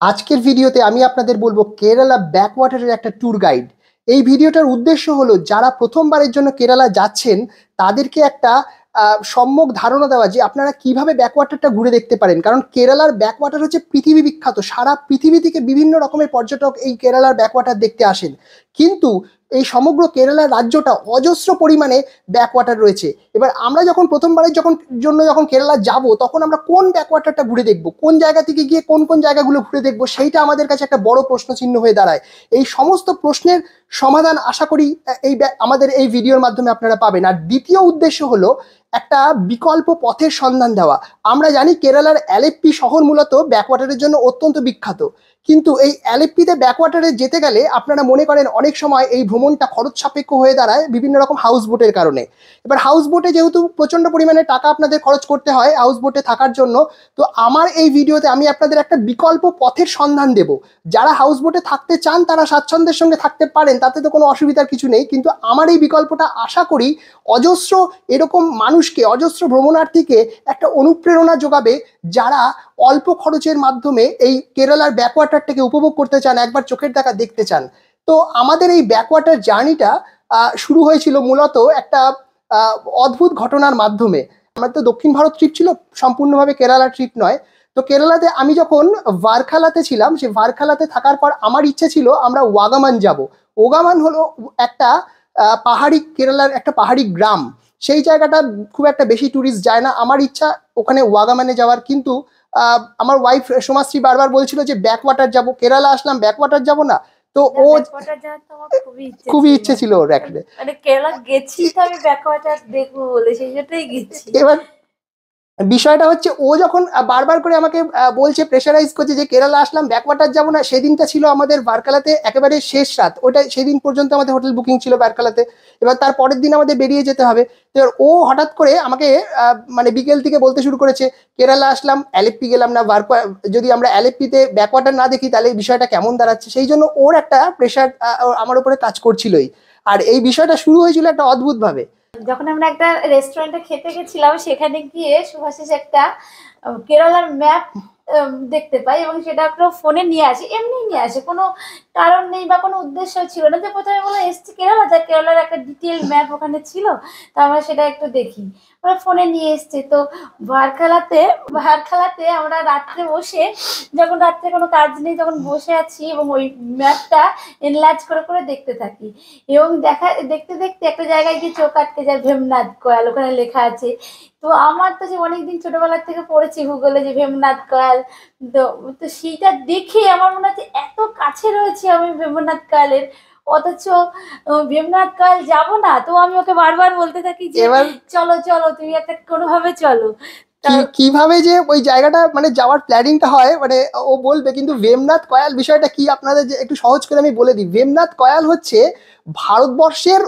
আজকের ভিডিওতে আমি আপনাদের বলবো কেরালা ব্যাকওয়াটারের একটা ট্যুর গাইড। এই ভিডিওটার উদ্দেশ্য হলো যারা প্রথমবারের জন্য কেরালা যাচ্ছেন তাদেরকে একটা সম্যক ধারণা দেওয়া যে আপনারা কিভাবে ব্যাকওয়াটারটা ঘুরে দেখতে পারেন। কারণ কেরালার ব্যাকওয়াটার হচ্ছে পৃথিবী বিখ্যাত, সারা পৃথিবী থেকে বিভিন্ন রকমের পর্যটক এই কেরালার ব্যাকওয়াটার দেখতে আসেন। কিন্তু এই সমগ্র কেরালা রাজ্যটা অজস্র পরিমাণে ব্যাকওয়াটার রয়েছে। এবার আমরা যখন প্রথমবারের যখন কেরালা যাব তখন আমরা কোন ব্যাকওয়াটারটা ঘুরে দেখব, কোন জায়গা থেকে গিয়ে কোন কোন জায়গাগুলো ঘুরে দেখব, সেইটা আমাদের কাছে একটা বড় প্রশ্ন চিহ্ন হয়ে দাঁড়ায়। এই সমস্ত প্রশ্নের সমাধান আশা করি আমাদের এই ভিডিওর মাধ্যমে আপনারা পাবেন। আর দ্বিতীয় উদ্দেশ্য হলো একটা বিকল্প পথের সন্ধান দেওয়া। আমরা জানি কেরালার অ্যালেপ্পি শহর মূলত ব্যাকওয়াটারের জন্য অত্যন্ত বিখ্যাত, কিন্তু এই অ্যালেপ্পিতে ব্যাকওয়াটারে যেতে গেলে আপনারা মনে করেন অনেক সময় এই ভ্রমণটা খরচ সাপেক্ষ হয়ে দাঁড়ায় বিভিন্ন রকম হাউস বোটের কারণে। এবার হাউস বোটে যেহেতু প্রচন্ড পরিমাণে টাকা আপনাদের খরচ করতে হয় হাউস বোটে থাকার জন্য, তো আমার এই ভিডিওতে আমি আপনাদের একটা বিকল্প পথের সন্ধান দেব। যারা হাউস বোটে থাকতে চান তারা স্বাচ্ছন্দ্যের সঙ্গে থাকতে পারেন, তাতে তো কোনো অসুবিধার কিছু নেই, কিন্তু আমার এই বিকল্পটা আশা করি অজস্র এরকম মানুষকে, অজস্র ভ্রমণার্থীকে একটা অনুপ্রেরণা যোগাবে যারা অল্প খরচের মাধ্যমে এই কেরালার ব্যাকওয়াটারটাকে উপভোগ করতে চান, একবার চোখের দেখা দেখতে চান। তো আমাদের এই ব্যাকওয়াটার জার্নিটা শুরু হয়েছিল মূলত একটা অদ্ভুত ঘটনার মাধ্যমে। আমার তো দক্ষিণ ভারত ট্রিপ ছিল, সম্পূর্ণভাবে কেরালা ট্রিপ নয়। তো কেরালাতে আমি যখন ভারখালাতে ছিলাম, সেই ভারখালাতে থাকার পর আমার ইচ্ছে ছিল আমরা ওয়াগামান যাব। ওগামান হলো একটা পাহাড়ি, কেরালার একটা পাহাড়ি গ্রাম। সেই জায়গাটা খুব একটা বেশি ট্যুরিস্ট যায় না। আমার ইচ্ছা ওখানে ওয়াগামানে যাওয়ার, কিন্তু আমার ওয়াইফ সোমাশ্রী বারবার বলছিল যে ব্যাকওয়াটার যাব, কেরালা আসলাম ব্যাকওয়াটার যাব না। তো ও ব্যাকওয়াটার যাওয়ার তো আমার খুবই ছিল। ইচ্ছে ছিল ওর একটা। মানে কেরালা গেছি তো আমি ব্যাকওয়াটার দেখবো বলে সেই জন্যই গেছি। এবার বিষয়টা হচ্ছে ও যখন বারবার করে আমাকে বলছে, প্রেশারাইজ করছে যে কেরালা আসলাম ব্যাকওয়াটার যাব না, সেদিনটা ছিল আমাদের বারকালাতে একেবারে শেষ রাত। ওটা সেদিন পর্যন্ত আমাদের হোটেল বুকিং ছিল বারকালাতে। এবার তার পরের দিন আমাদের বেরিয়ে যেতে হবে। তো এবার ও হঠাৎ করে আমাকে মানে বিকেল থেকে বলতে শুরু করেছে কেরালা আসলাম অ্যালেপ্পি গেলাম না, যদি আমরা অ্যালেপ্পিতে ব্যাকওয়াটার না দেখি তাহলে এই বিষয়টা কেমন দাঁড়াচ্ছে। সেই জন্য ওর একটা প্রেশার আমার উপরে কাজ করছিলই। আর এই বিষয়টা শুরু হয়েছিল একটা অদ্ভুত ভাবে। যখন আমরা একটা রেস্টুরেন্টে খেতে গেছিলাম সেখানে গিয়ে শুভাশিস একটা কেরালার ম্যাপ দেখতে পাই এবং সেটা একটা ফোনে নিয়ে আসি, এমনি নিয়ে আসে, কোনো কারণ নেই বা কোনো উদ্দেশ্য ছিল না। যে প্রথমে বলে এসছি কেরালা, যা কেরালার একটা ডিটেল ম্যাপ ওখানে ছিল, তো আমরা সেটা একটু দেখি, ওরা ফোনে নিয়ে এসছে। তো ভারখালাতে আমরা রাত্রে বসে, যখন রাত্রে কোনো কাজ নেই তখন বসে আছি এবং ওই ম্যাপটা এনলার্জ করে করে দেখতে থাকি। এবং দেখতে দেখতে একটা জায়গায় গিয়ে চোখ আটকে যায়, ভেমনাথ কয়াল ওখানে লেখা আছে। তো আমার তো যে অনেকদিন ছোটবেলার থেকে পড়েছি ভূগোলে যে ভেমনাথ কয়াল, তো তো সেইটা দেখে আমার মনে হচ্ছে এত কাছে রয়েছে আমি ভেমনাথ কয়ালের, অথচ ভেমনাথ কয়াল যাব না। তো আমি ওকে বারবার বলতে থাকি যে এবার চলো চলো তুমি একটা কোনোভাবে চলো। কিভাবে যে ওই জায়গাটা মানে যাওয়ার প্ল্যানিংটা হয়, মানে ও বলবে, কিন্তু ভেমনাথ কয়াল বিষয়টা কি আপনাদের যে একটু সহজ করে আমি বলে দিই। ভেমনাথ কয়াল হচ্ছে ভারতবর্ষের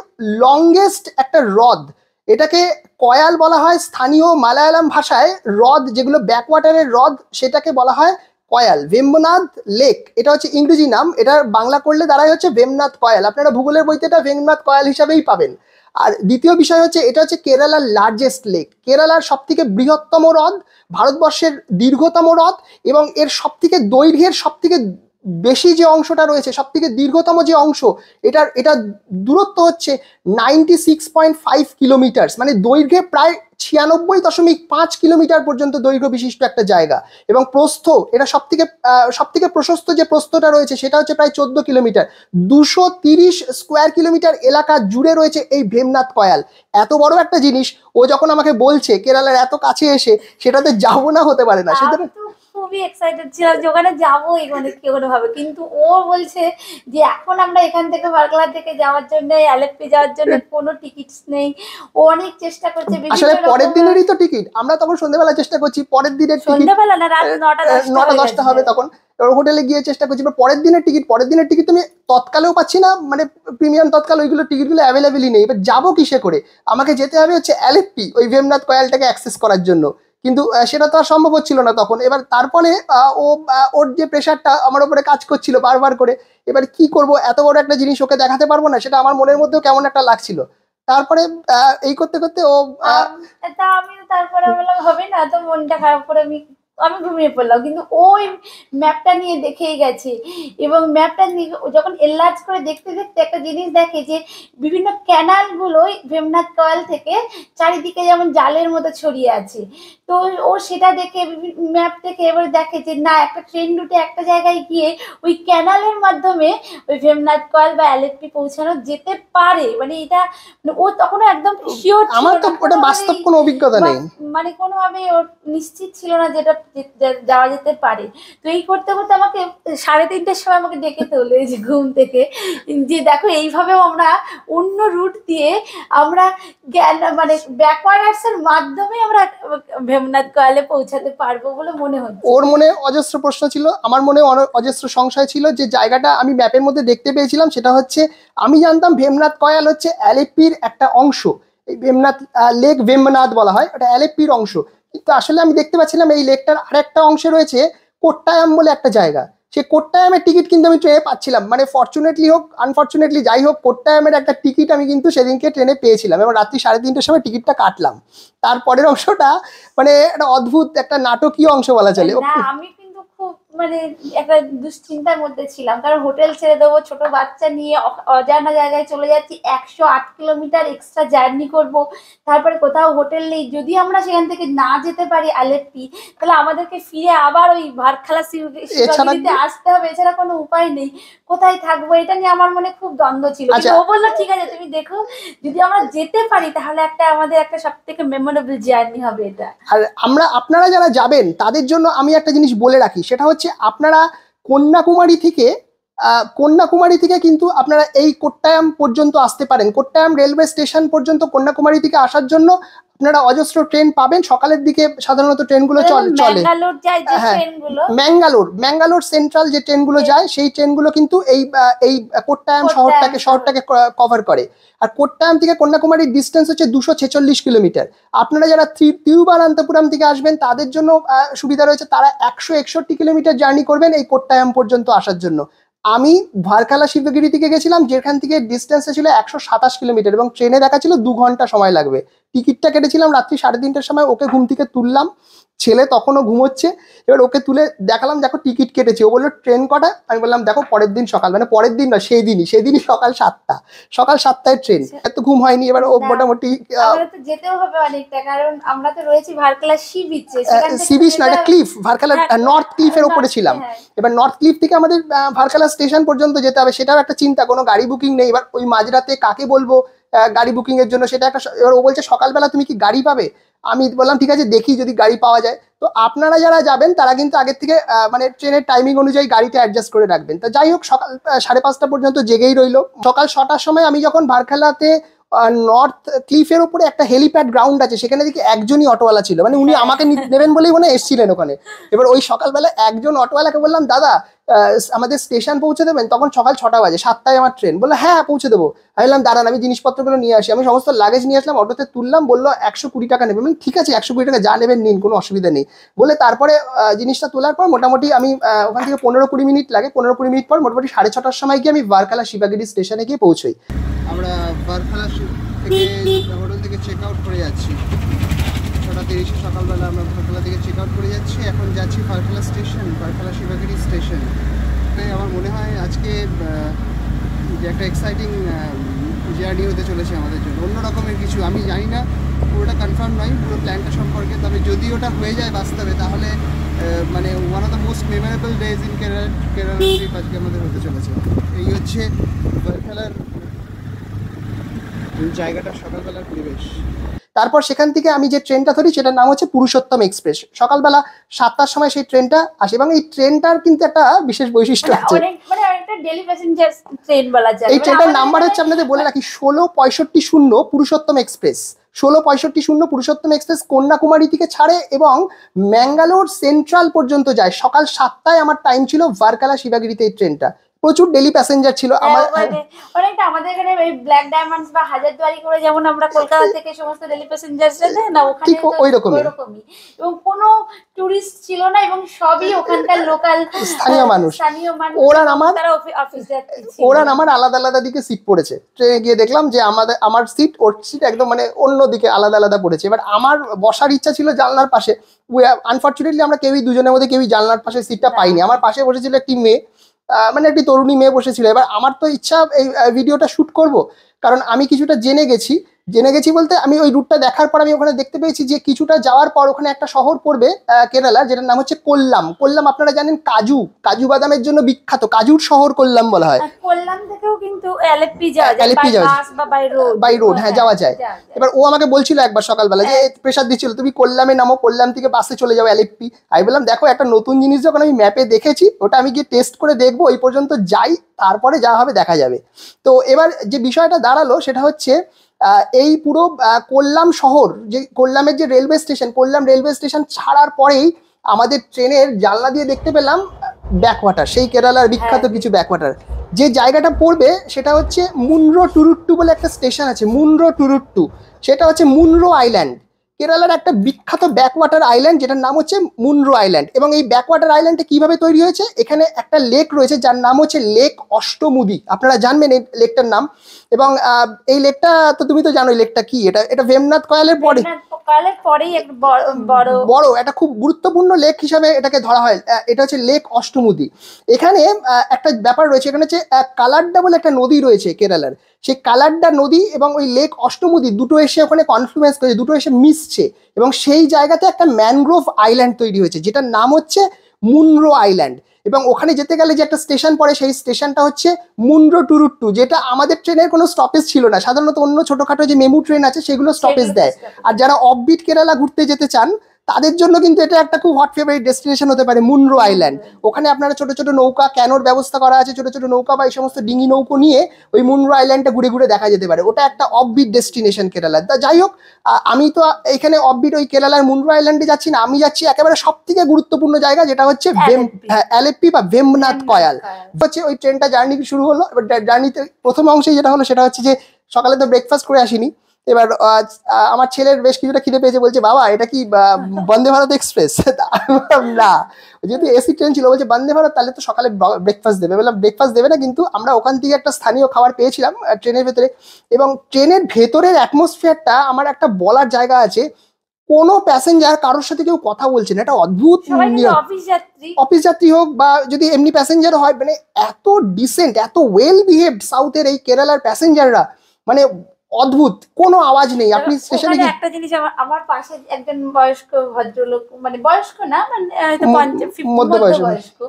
লংগেস্ট একটা হ্রদ। এটাকে কয়াল বলা হয় স্থানীয় মালায়ালাম ভাষায়। হ্রদ যেগুলো ব্যাকওয়াটারের হ্রদ সেটাকে বলা হয় কয়াল। ভেম্বনাথ লেক এটা হচ্ছে ইংরেজি নাম, এটা বাংলা করলে দাঁড়ায় হচ্ছে ভেমনাথ কয়াল। আপনারা ভূগোলের বইতে এটা ভেমনাথ কয়াল হিসাবেই পাবেন। আর দ্বিতীয় বিষয় হচ্ছে এটা হচ্ছে কেরালার লার্জেস্ট লেক, কেরালার সব থেকে বৃহত্তম হ্রদ, ভারতবর্ষের দীর্ঘতম হ্রদ, এবং এর সব থেকে দৈর্ঘ্যের সব থেকে বেশি যে অংশটা রয়েছে, সব থেকে দীর্ঘতম যে অংশ, এটা দূরত্ব হচ্ছে 96.5 কিলোমিটার, মানে দৈর্ঘ্যে প্রায় 96.5 কিলোমিটার পর্যন্ত দৈর্ঘ্য বিশিষ্ট একটা জায়গা। এবং প্রস্থ, এটা সব থেকে প্রশস্ত যে প্রস্থটা রয়েছে সেটা হচ্ছে প্রায় 14 কিলোমিটার। 230 স্কোয়ার কিলোমিটার এলাকা জুড়ে রয়েছে এই ভেমনাথ কয়াল। এত বড় একটা জিনিস ও যখন আমাকে বলছে কেরালার এত কাছে এসে সেটাতে যাবো না হতে পারে না। সেটা খুবই এক্সাইটেড ছিলাম যে ওখানে যাবো মানে কোনো ভাবে, কিন্তু ও বলছে যে এখন আমরা এখান থেকে বার্কলা থেকে যাওয়ার জন্য, অ্যালেপ্পি যাওয়ার জন্য কোনো টিকিটস নেই। ও অনেক চেষ্টা করছে, আসলে পরের দিনেরই তো টিকিট, আমরা তখন সন্ধ্যেবেলা চেষ্টা করছি পরের দিনের টিকিট, সন্ধ্যাবেলা না রাত 9টা 10টা হবে তখন। হোটেলে গিয়ে চেষ্টা করছি পরের দিনের টিকিট তুমি তৎকালেও পাচ্ছি না, মানে প্রিমিয়াম তৎকাল ওইগুলো টিকিটগুলো অ্যাভেলেবেলই নেই। এবার যাবো কিসে করে? আমাকে যেতে হবে হচ্ছে অ্যালেপ্পি ওই ভেমনাথ কয়ালটাকে অ্যাক্সেস করার জন্য, কিন্তু সেটা তো আর সম্ভব হচ্ছিল না তখন। এবার তারপরে ওর যে প্রেশারটা আমার উপরে কাজ করছিল বারবার করে, এবার কি করব, এত বড় একটা জিনিস ওকে দেখাতে পারবো না, সেটা আমার মনের মধ্যেও কেমন একটা লাগছিল। তারপরে এই করতে করতে ও তা আমি তারপরে বললাম হবে না, তো মনটা খারাপ করে আমি আমি ঘুমিয়ে পড়লাম, কিন্তু ওই ম্যাপটা নিয়ে দেখেই গেছে। এবং ম্যাপটা নিয়ে যখন এনলার্জ করে দেখতে দেখতে একটা জিনিস দেখে যে বিভিন্ন ক্যানালগুলোই ভেমনাথ কয়াল থেকে চারিদিকে যেমন জালের মতো ছড়িয়ে আছে। তো ও সেটা দেখে ম্যাপ দেখে এবার দেখে যে না, একটা ট্রেন রুটে একটা জায়গায় গিয়ে ওই ক্যানালের মাধ্যমে ওই ভেমনাথ কয়াল বা এলএফপি পৌঁছানো যেতে পারে। মানে এটা মানে ও তখনও একদম শিওর ছিল আমার তো না, ওটা বাস্তব কোনো অভিজ্ঞতা নেই। মানে কোনোভাবেই ওর নিশ্চিত ছিল না যেটা যাওয়া যেতে পারে। তো এই করতে করতে আমাকে 3:30টার সময় আমাকে ডেকে তোলে যে ঘুম থেকে, যে দেখো এইভাবেও আমরা অন্য রুট দিয়ে আমরা মানে ব্যাকওয়ার্ডার্স এর মাধ্যমে আমরা ভেমনাথ কয়ালে পৌঁছাতে পারবো বলে মনে হচ্ছে। ওর মনে অজস্র প্রশ্ন ছিল, আমার মনে অজস্র সংশয় ছিল। যে জায়গাটা আমি ম্যাপের মধ্যে দেখতে পেয়েছিলাম সেটা হচ্ছে, আমি জানতাম ভেমনাথ কয়াল হচ্ছে এলএপির একটা অংশ, এই ভেমনাথ লেক ভেমনাথ বলা হয়, ওটা এলএপির অংশ। কিন্তু আসলে আমি দেখতে পাচ্ছিলাম এই লেকটার আরেকটা অংশে রয়েছে কোট্টায়াম বলে একটা জায়গা। সেই কোট্টায়ামের টিকিট কিন্তু আমি ট্রেনে পাচ্ছিলাম, মানে ফরচুনেটলি হোক আনফরচুনেটলি যাই হোক, কোট্টায়ামের একটা টিকিট আমি কিন্তু সেদিনকে ট্রেনে পেয়েছিলাম এবং রাত্রি 3:30টার সময় টিকিটটা কাটলাম। তারপরের অংশটা মানে একটা অদ্ভুত একটা নাটকীয় অংশ বলা চলে। না, আমি কিন্তু খুব মানে একটা দুশ্চিন্তার মধ্যে ছিলাম, কারণ হোটেল ছেড়ে দেবো, ছোট বাচ্চা নিয়ে অজানা জায়গায় চলে যাচ্ছি, 108 কিলোমিটার এক্সট্রা জার্নি করব, তারপরে কোথাও হোটেল নেই। যদি আমরা সেখান থেকে না যেতে পারি আলেপ্পি, তাহলে আমাদেরকে ফিরে আবার ওই ভারখালা শিবগিরিতে আসতে হবে, এছাড়া কোনো উপায় নেই। কোথায় থাকবো এটা নিয়ে আমার মনে খুব দ্বন্দ্ব ছিল। কিন্তু ও বললো ঠিক আছে তুমি দেখো, যদি আমরা যেতে পারি তাহলে আমাদের একটা সব থেকে মেমোরেবল জার্নি হবে এটা। আর আপনারা যারা যাবেন তাদের জন্য আমি একটা জিনিস বলে রাখি, সেটা হচ্ছে আপনারা কন্যাকুমারী থেকে কিন্তু আপনারা এই কোট্টায়াম পর্যন্ত আসতে পারেন। কোট্টায়াম রেলওয়ে স্টেশন পর্যন্ত কন্যাকুমারী থেকে আসার জন্য আপনারা অজস্র ট্রেন পাবেন। সকালের দিকে সাধারণত ট্রেনগুলো চলে। হ্যাঁ, ম্যাঙ্গালোর সেন্ট্রাল যে ট্রেনগুলো যায় সেই ট্রেনগুলো কিন্তু এই কোট্টায়াম শহরটাকে কভার করে। আর কোট্টায়াম থেকে কন্যাকুমারীর ডিস্টেন্স হচ্ছে 246 কিলোমিটার। আপনারা যারা তিরুবনন্তপুরম থেকে আসবেন তাদের জন্য সুবিধা রয়েছে, তারা 161 কিলোমিটার জার্নি করবেন এই কোট্টায়াম পর্যন্ত আসার জন্য। আমি ভারখালা শিবগিরি থেকে গেছিলাম, যেখান থেকে ডিস্টেন্স ছিল 127 কিলোমিটার এবং ট্রেনে দেখা ছিল 2 ঘন্টা সময় লাগবে। টিকিটটা কেটেছিলাম রাত্রি 3:30টার সময়। ওকে ঘুম থেকে তুললাম, ছেলে তখনও ঘুমোচ্ছে। এবার ওকে তুলে দেখালাম দেখো টিকিট কেটেছি। ও বললো ট্রেন কটা? আমি বললাম দেখো পরের দিন সকাল, মানে পরের দিন না সেদিনই সকাল 7টায় ট্রেন। এত ঘুম হয়নি। এবার ও মোটামুটি যেতেও হবে অনেকটা, কারণ আমরা তো রয়েছি ভারখালা সি বিচে। সি বিচ না, এটা ক্লিফ, ভারখালা নর্থ ক্লিফের ওপরে ছিলাম। এবার নর্থ ক্লিফ থেকে আমাদের ভারখালা স্টেশন পর্যন্ত যেতে হবে, সেটাও একটা চিন্তা, কোনো গাড়ি বুকিং নেই। এবার ওই মাঝরাতে কাকে বলবো গাড়ি বুকিং এর জন্য, সেটা একটা। এবার ও বলছে সকালবেলা তুমি কি গাড়ি পাবে? আমি বললাম ঠিক আছে দেখি যদি গাড়ি পাওয়া যায়। তো আপনারা যারা যাবেন তারা কিন্তু আগের থেকে মানে ট্রেনের টাইমিং অনুযায়ী গাড়িটা অ্যাডজাস্ট করে রাখবেন। তো যাই হোক, সকাল 5:30 পর্যন্ত জেগেই রইলো। সকাল 6টার সময় আমি যখন ভারখালাতে নর্থ ক্লিফের উপরে একটা হেলিপ্যাড গ্রাউন্ড আছে, সেখানে দেখি একজনই অটোওয়ালা ছিল, মানে উনি আমাকে নেবেন বলেই মনে এসেছিলেন ওখানে। এবার ওই সকালবেলা একজন অটোওয়ালাকে বললাম দাদা আমাদের স্টেশন পৌঁছে দেবেন? তখন সকাল 6টা বাজে, 7টায় আমার ট্রেন। বললো হ্যাঁ পৌঁছে দেবো। আমি বললাম দাঁড়ান আমি জিনিসপত্রগুলো নিয়ে আসি। আমি সমস্ত লাগেজ নিয়ে আসলাম, অটোতে তুললাম। বললো 120 টাকা নেবে। আমি ঠিক আছে 120 টাকা যা নেবেন নিন, কোনো অসুবিধা নেই বলে তারপরে জিনিসটা তোলার পর মোটামুটি আমি ওখান থেকে 15-20 মিনিট লাগে। 15-20 মিনিট পর মোটামুটি 6:30টার সময় গিয়ে আমি ভারখালা শিবগিরি স্টেশনে গিয়ে পৌঁছই। আমরা ভারখালা হোটেল থেকে চেক আউট করে যাচ্ছি 6:30 সকালবেলা। আমরা ভারখালা থেকে চেক আউট করে যাচ্ছি, এখন যাচ্ছি ভারখালা স্টেশন, ভারখালা শিবগিরি স্টেশন। আমার মনে হয় আজকে যে একটা এক্সাইটিং জার্নি হতে চলেছে আমাদের জন্য, অন্য রকমের কিছু। আমি জানি না, পুরোটা কনফার্ম নয় পুরো প্ল্যানটা সম্পর্কে, তবে যদি ওটা হয়ে যায় বাস্তবে তাহলে মানে one of the most memorable days in Kerala trip আজকে আমাদের হতে চলেছে। এই হচ্ছে ভারখালার জায়গাটা, সকালবেলার পরিবেশ। তারপর সেখান থেকে আমি যে ট্রেনটা ধরি সেটার নাম হচ্ছে পুরুষোত্তম এক্সপ্রেস। সকালবেলা 7টার সময় সেই ট্রেনটা আসে এবং এই ট্রেনটার কিন্তু একটা বিশেষ বৈশিষ্ট্য আছে। এই ট্রেনটার নাম্বার হচ্ছে, আপনাদের বলে রাখি, 1665 পুরুষোত্তম এক্সপ্রেস। 1665 পুরুষোত্তম এক্সপ্রেস কন্যাকুমারী থেকে ছাড়ে এবং ম্যাঙ্গালোর সেন্ট্রাল পর্যন্ত যায়। সকাল 7টায় আমার টাইম ছিল ভারখালা শিবগিরিতে এই ট্রেনটা। প্রচুর ডেলি প্যাসেঞ্জার ছিল আমার। অনেকটা আমাদের এখানে এই ব্ল্যাক ডায়মন্ডস বা হাজারদুয়ারি করে যেমন আমরা কলকাতা থেকে সমস্ত ডেলি প্যাসেঞ্জার দেয় না, ওখানে ঠিক ওইরকমই। এবং কোনো টুরিস্ট ছিল না এবং সবই ওখানকার লোকাল স্থানীয় মানুষ। ওরা আমার আলাদা আলাদা দিকে সিট পড়েছে। ট্রেনে গিয়ে দেখলাম যে আমার সিট ওর সিট একদম মানে অন্য দিকে আলাদা আলাদা পড়েছে। এবার আমার বসার ইচ্ছা ছিল জানলার পাশে, আনফর্চুনেটলি আমরা কেউই দুজনের মধ্যে কেউই জানলার পাশে সিটটা পাইনি। আমার পাশে বসেছিল একটি মেয়ে, মানে একটি তরুণী মেয়ে বসেছিল। এবার আমার তো ইচ্ছা এই ভিডিওটা শুট করব, কারণ আমি কিছুটা জেনে গেছি বলতে আমি ওই রুটটা দেখার পর আমি ওখানে দেখতে পেয়েছি যে কিছুটা যাওয়ার পর ওখানে একটা শহর পড়বে কেরালা, যেটার নাম হচ্ছে কোল্লাম। কোল্লাম আপনারা জানেন কাজু বাদামের জন্য বিখ্যাত, কাজুর শহর কোল্লাম বলা হয়। কোল্লাম থেকেও কিন্তু আলেপ্পি যাওয়া যায় বাই রোড, হ্যাঁ যাওয়া যায়। এবার ও আমাকে বলছিল একবার সকালবেলা যে প্রেসার দিচ্ছিল, তুমি কোল্লামে নামো, কোল্লাম থেকে বাসে চলে যাও আলেপ্পি। আমি বললাম দেখো একটা নতুন জিনিস যখন আমি ম্যাপে দেখেছি ওটা আমি গিয়ে টেস্ট করে দেখবো, ওই পর্যন্ত যাই, তারপরে যা হবে দেখা যাবে। তো এবার যে বিষয়টা দাঁড়ালো সেটা হচ্ছে এই পুরো কোল্লাম শহর, যে কোল্লামের যে railway station, Kollam railway station ছাড়ার পরেই আমাদের ট্রেনের জানলা দিয়ে দেখতে পেলাম ব্যাকওয়াটার, সেই কেরালার বিখ্যাত কিছু ব্যাকওয়াটার। যে জায়গাটা পড়বে সেটা হচ্ছে মুনরো টুরুট্টু বলে একটা স্টেশন আছে, মুনরো টুরুট্টু। সেটা হচ্ছে মুনরো আইল্যান্ড, কেরালার একটা বিখ্যাত ব্যাকওয়াটার আইল্যান্ড, যেটার নাম হচ্ছে মুনরো আইল্যান্ড। এবং এই ব্যাকওয়াটার আইল্যান্ডটা কিভাবে তৈরি হয়েছে, এখানে একটা লেক রয়েছে যার নাম হচ্ছে লেক অষ্টমুদি, আপনারা জানবেন এই লেকটার নাম। এবং এই লেকটা তো তুমি তো জানো এই লেকটা কি, এটা ভেমনাথ কয়ালের পরেই বড় একটা খুব গুরুত্বপূর্ণ লেক হিসাবে এটাকে ধরা হয়। এটা হচ্ছে লেক অষ্টমুদি। এখানে একটা ব্যাপার রয়েছে, এখানে হচ্ছে কালাড্ডা বলে একটা নদী রয়েছে কেরালার, সেই কালাড্ডা নদী এবং ওই লেক অষ্টমুদি দুটো এসে ওখানে কনফ্লুয়েন্স করেছে, দুটো এসে মিশছে এবং সেই জায়গাতে একটা ম্যানগ্রোভ আইল্যান্ড তৈরি হয়েছে যেটার নাম হচ্ছে মুনরো আইল্যান্ড। এবং ওখানে যেতে গেলে যে একটা স্টেশন পড়ে সেই স্টেশনটা হচ্ছে মুনরো টুরুট্টু, যেটা আমাদের ট্রেনের কোনো স্টপেজ ছিল না। সাধারণত অন্য ছোটখাটো যে মেমু ট্রেন আছে সেগুলো স্টপেজ দেয়। আর যারা অফবিট কেরালা ঘুরতে যেতে চান তাদের জন্য কিন্তু এটা একটা খুব হট ফেভারিট ডেস্টিনেশন হতে পারে মুনরো আইল্যান্ড। ওখানে আপনারা ছোট ছোট নৌকা, ক্যানোর ব্যবস্থা করা আছে, ছোট ছোট নৌকা বা এই সমস্ত ডিঙি নৌকো নিয়ে ওই মুনরো আইল্যান্ডটা ঘুরে ঘুরে দেখা যেতে পারে। ওটা একটা অফবিট ডেস্টিনেশন কেরালার। তা যাই হোক, আমি তো এখানে অফবিট ওই কেরালার মুনরো আইল্যান্ডে যাচ্ছি না, আমি যাচ্ছি একেবারে সব থেকে গুরুত্বপূর্ণ জায়গা, যেটা হচ্ছে আলেপ্পি বা ভেমনাথ কয়াল। হচ্ছে ওই ট্রেনটা জার্নি শুরু হলো। এবার জার্নিতে প্রথম অংশে যেটা হলো সেটা হচ্ছে যে সকালে তো ব্রেকফাস্ট করে আসিনি। এবার আমার ছেলের বেশ কিছুটা খিদে পেয়েছে, বলছে বাবা এটা কি বন্দে ভারত এক্সপ্রেস? না, যেহেতু এসি ট্রেন ছিল, বলছে বন্দে ভারত, তাহলে তো সকালে ব্রেকফাস্ট দেবে। বললাম ব্রেকফাস্ট দেবে না, কিন্তু আমরা ওখান থেকে একটা স্থানীয় খাবার পেয়েছিলাম ট্রেনের ভেতরে। এবং ট্রেনের ভেতরের অ্যাটমসফিয়ারটা আমার একটা বলার জায়গা আছে, কোনো প্যাসেঞ্জার কারোর সাথে কেউ কথা বলছে না, এটা অদ্ভুত। অফিস যাত্রী হোক বা যদি এমনি প্যাসেঞ্জার হয়, মানে এত ডিসেন্ট, এত ওয়েল বিহেভড সাউথের এই কেরালার প্যাসেঞ্জাররা, মানে অদ্ভুত, কোনো আওয়াজ নেই। আপনি স্টেশনে একটা জিনিস, আমার পাশে একজন বয়স্ক ভদ্রলোক, মানে বয়স্ক না, মানে মধ্যবয়স্ক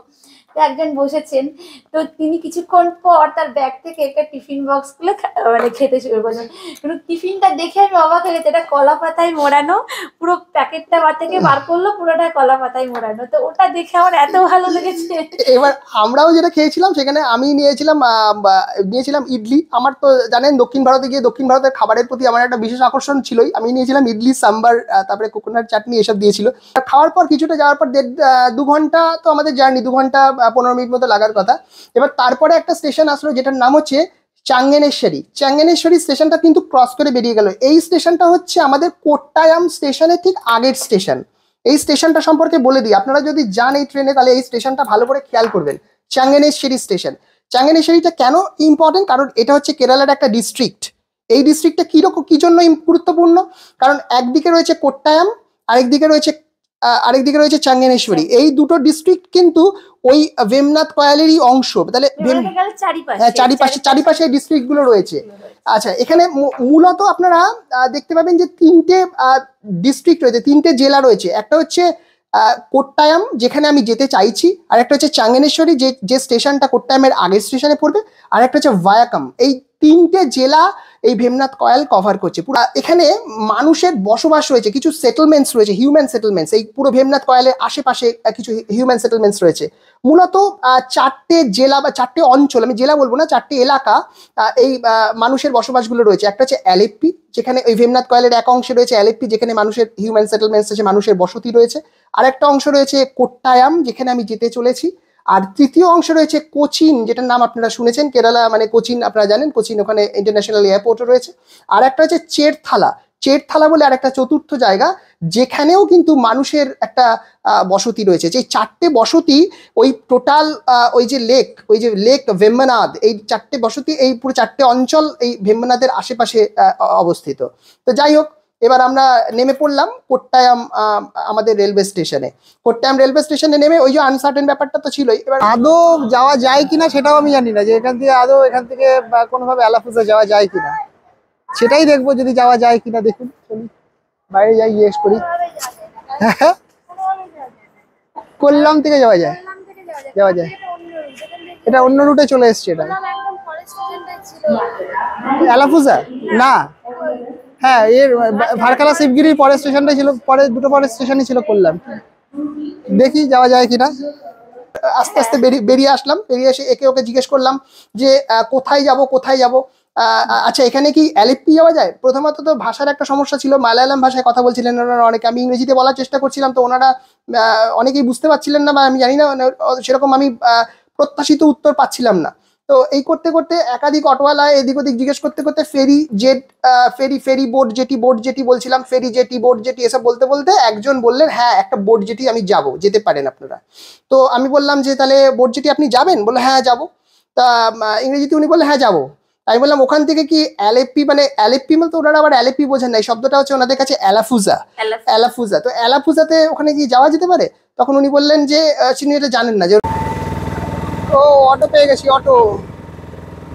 একজন বসেছেন। তো তিনি কিছুক্ষণ পর তার ব্যাগ থেকে একটা টিফিন বক্স খুলে মানে খেতে শুরু করলেন। কিন্তু টিফিনটা দেখে আমি অবাক হয়ে গেছি, এটা কলা পাতায় মোড়ানো, পুরো প্যাকেটটা থেকে বার করলো, পুরোটা কলা পাতায় মোড়ানো। তো ওটা দেখে আমার এত ভালো লেগেছে। এবার আমরাও যেটা খেয়েছিলাম সেখানে আমি নিয়েছিলাম ইডলি। আমার তো জানেন দক্ষিণ ভারতে গিয়ে দক্ষিণ ভারতের খাবারের প্রতি আমার একটা বিশেষ আকর্ষণ ছিলই। আমি নিয়েছিলাম ইডলি, সাম্বার, তারপরে কোকোনাট চাটনি, এসব দিয়েছিল। খাওয়ার পর কিছুটা যাওয়ার পর 2 ঘন্টা তো আমাদের জার্নি, 2 ঘন্টা 15 মিনিট মতো লাগার কথা। এবার তারপরে একটা স্টেশন আসলো যেটার নাম হচ্ছে চাঙ্গেনেশ্বরী স্টেশনটা কিন্তু ক্রস করে বেরিয়ে গেল। এই স্টেশনটা হচ্ছে আমাদের কোট্টায়াম স্টেশনের ঠিক আগের স্টেশন। এই স্টেশনটা সম্পর্কে বলে দিই, আপনারা যদি যান এই ট্রেনে তাহলে এই স্টেশনটা ভালো করে খেয়াল করবেন, চাঙ্গেনেশ্বরী স্টেশন। চাঙ্গেনেশ্বরীটা কেন ইম্পর্টেন্ট, কারণ এটা হচ্ছে কেরালার একটা ডিস্ট্রিক্ট। এই ডিস্ট্রিক্টটা কি জন্য গুরুত্বপূর্ণ, কারণ একদিকে রয়েছে কোট্টায়াম, আরেকদিকে রয়েছে চাঙ্গেনেশ্বরী। এই দুটো ডিস্ট্রিক্ট কিন্তু ওই ভেমনাথ কয়ালেরই অংশ। তাহলে চারিপাশে ডিস্ট্রিক্ট গুলো রয়েছে। আচ্ছা, এখানে মূলত আপনারা দেখতে পাবেন যে 3টে ডিস্ট্রিক্ট রয়েছে, 3টে জেলা রয়েছে। একটা হচ্ছে কোট্টায়াম, যেখানে আমি যেতে চাইছি, আর একটা হচ্ছে চাঙ্গেনেশ্বরী, যে স্টেশনটা কোট্টায়ামের আগের স্টেশনে পড়বে, আর একটা হচ্ছে ভায়াকাম। এই 3টে জেলা এই ভেমনাথ কয়াল কভার করছে। পুরো এখানে মানুষের বসবাস রয়েছে, কিছু সেটেলমেন্টস রয়েছে, হিউম্যান সেটেলমেন্টস। এই পুরো ভেমনাথ কয়ালের আশেপাশে কিছু হিউম্যান সেটেলমেন্টস রয়েছে। মূলত 4টে জেলা বা 4টে অঞ্চল, আমি জেলা বলবো না, 4টে এলাকা এই মানুষের বসবাসগুলো রয়েছে। একটা হচ্ছে আলেপ্পি, যেখানে ওই ভেমনাথ কয়ালের এক অংশে রয়েছে আলেপ্পি, যেখানে মানুষের হিউম্যান সেটেলমেন্টস আছে, মানুষের বসতি রয়েছে। আর একটা অংশ রয়েছে কোট্টায়াম, যেখানে আমি যেতে চলেছি। আর তৃতীয় অংশ রয়েছে কোচিন, যেটার নাম আপনারা শুনেছেন, কেরালা মানে কোচিন আপনারা জানেন, কোচিন ওখানে ইন্টারন্যাশনাল এয়ারপোর্টও রয়েছে। আর একটা হচ্ছে চেরথালা, চেরথালা বলে আর একটা চতুর্থ জায়গা, যেখানেও কিন্তু মানুষের একটা বসতি রয়েছে। যে চারটে বসতি ওই টোটাল ওই যে লেক ভেম্বনাদ, এই চারটে বসতি, এই পুরো চারটে অঞ্চল এই ভেম্বনাদের আশেপাশে অবস্থিত। তো যাই হোক, এবার আমরা নেমে পড়লাম কোট্টায়াম আমাদের রেলওয়ে স্টেশনে। কোট্টায়াম রেলওয়ে স্টেশনে নেমে ওই যে আনসার্টেন ব্যাপারটা তো ছিলই, এবার আদৌ যাওয়া যায় কিনা সেটাও আমি জানি না, যে এখান থেকে আদৌ এখান থেকে কোনোভাবে আলাপুজা যাওয়া যায় কিনা, সেটাই দেখবো যদি যাওয়া যায় কিনা। দেখুন চলুন বাইরে যাই, জিজ্ঞেস করি। হ্যাঁ, কোল্লাম থেকে যাওয়া যায়, যাওয়া যায়। এটা অন্য রুটে চলে এসছে, এটা আলাপুজা না। হ্যাঁ, এর ভারকালা শিবগিরির পরের স্টেশনটাই ছিল, পরে দুটো পরের স্টেশনই ছিল করলাম। দেখি যাওয়া যায় কিনা। আস্তে আস্তে বেরিয়ে আসলাম, বেরিয়ে এসে একে ওকে জিজ্ঞেস করলাম যে কোথায় যাব কোথায় যাব। আচ্ছা, এখানে কি আলেপ্পি যাওয়া যায়? প্রথমত তো ভাষার একটা সমস্যা ছিল, মালায়ালাম ভাষায় কথা বলছিলেন ওনারা অনেকে, আমি ইংরেজিতে বলার চেষ্টা করছিলাম, তো ওনারা অনেকেই বুঝতে পারছিলেন না, বা আমি জানি না, সেরকম আমি প্রত্যাশিত উত্তর পাচ্ছিলাম না। তো এই করতে করতে একাধিক অটোওয়ালা এদিক ওদিক জিজ্ঞেস করতে করতে ফেরি বোট জেটি বলছিলাম, ফেরি জেটি বোট জেটি এসব বলতে বলতে একজন বললেন হ্যাঁ একটা বোট জেটি আমি যাব, যেতে পারেন আপনারা। তো আমি বললাম যে তাহলে বোট জেটি আপনি যাবেন? বললো হ্যাঁ যাবো। তা ইংরেজিতে উনি বললেন হ্যাঁ যাবো। আমি বললাম ওখান থেকে কি আলেপ্পি, মানে আলেপ্পি মানে তো ওনারা আবার আলেপ্পি বোঝেন না, এই শব্দটা হচ্ছে ওনাদের কাছে অ্যালাফুজা। তো অ্যালাফুজাতে ওখানে কি যাওয়া যেতে পারে? তখন উনি বললেন যে তিনি এটা জানেন না। যে ও অটো পেয়ে গেছি, অটো।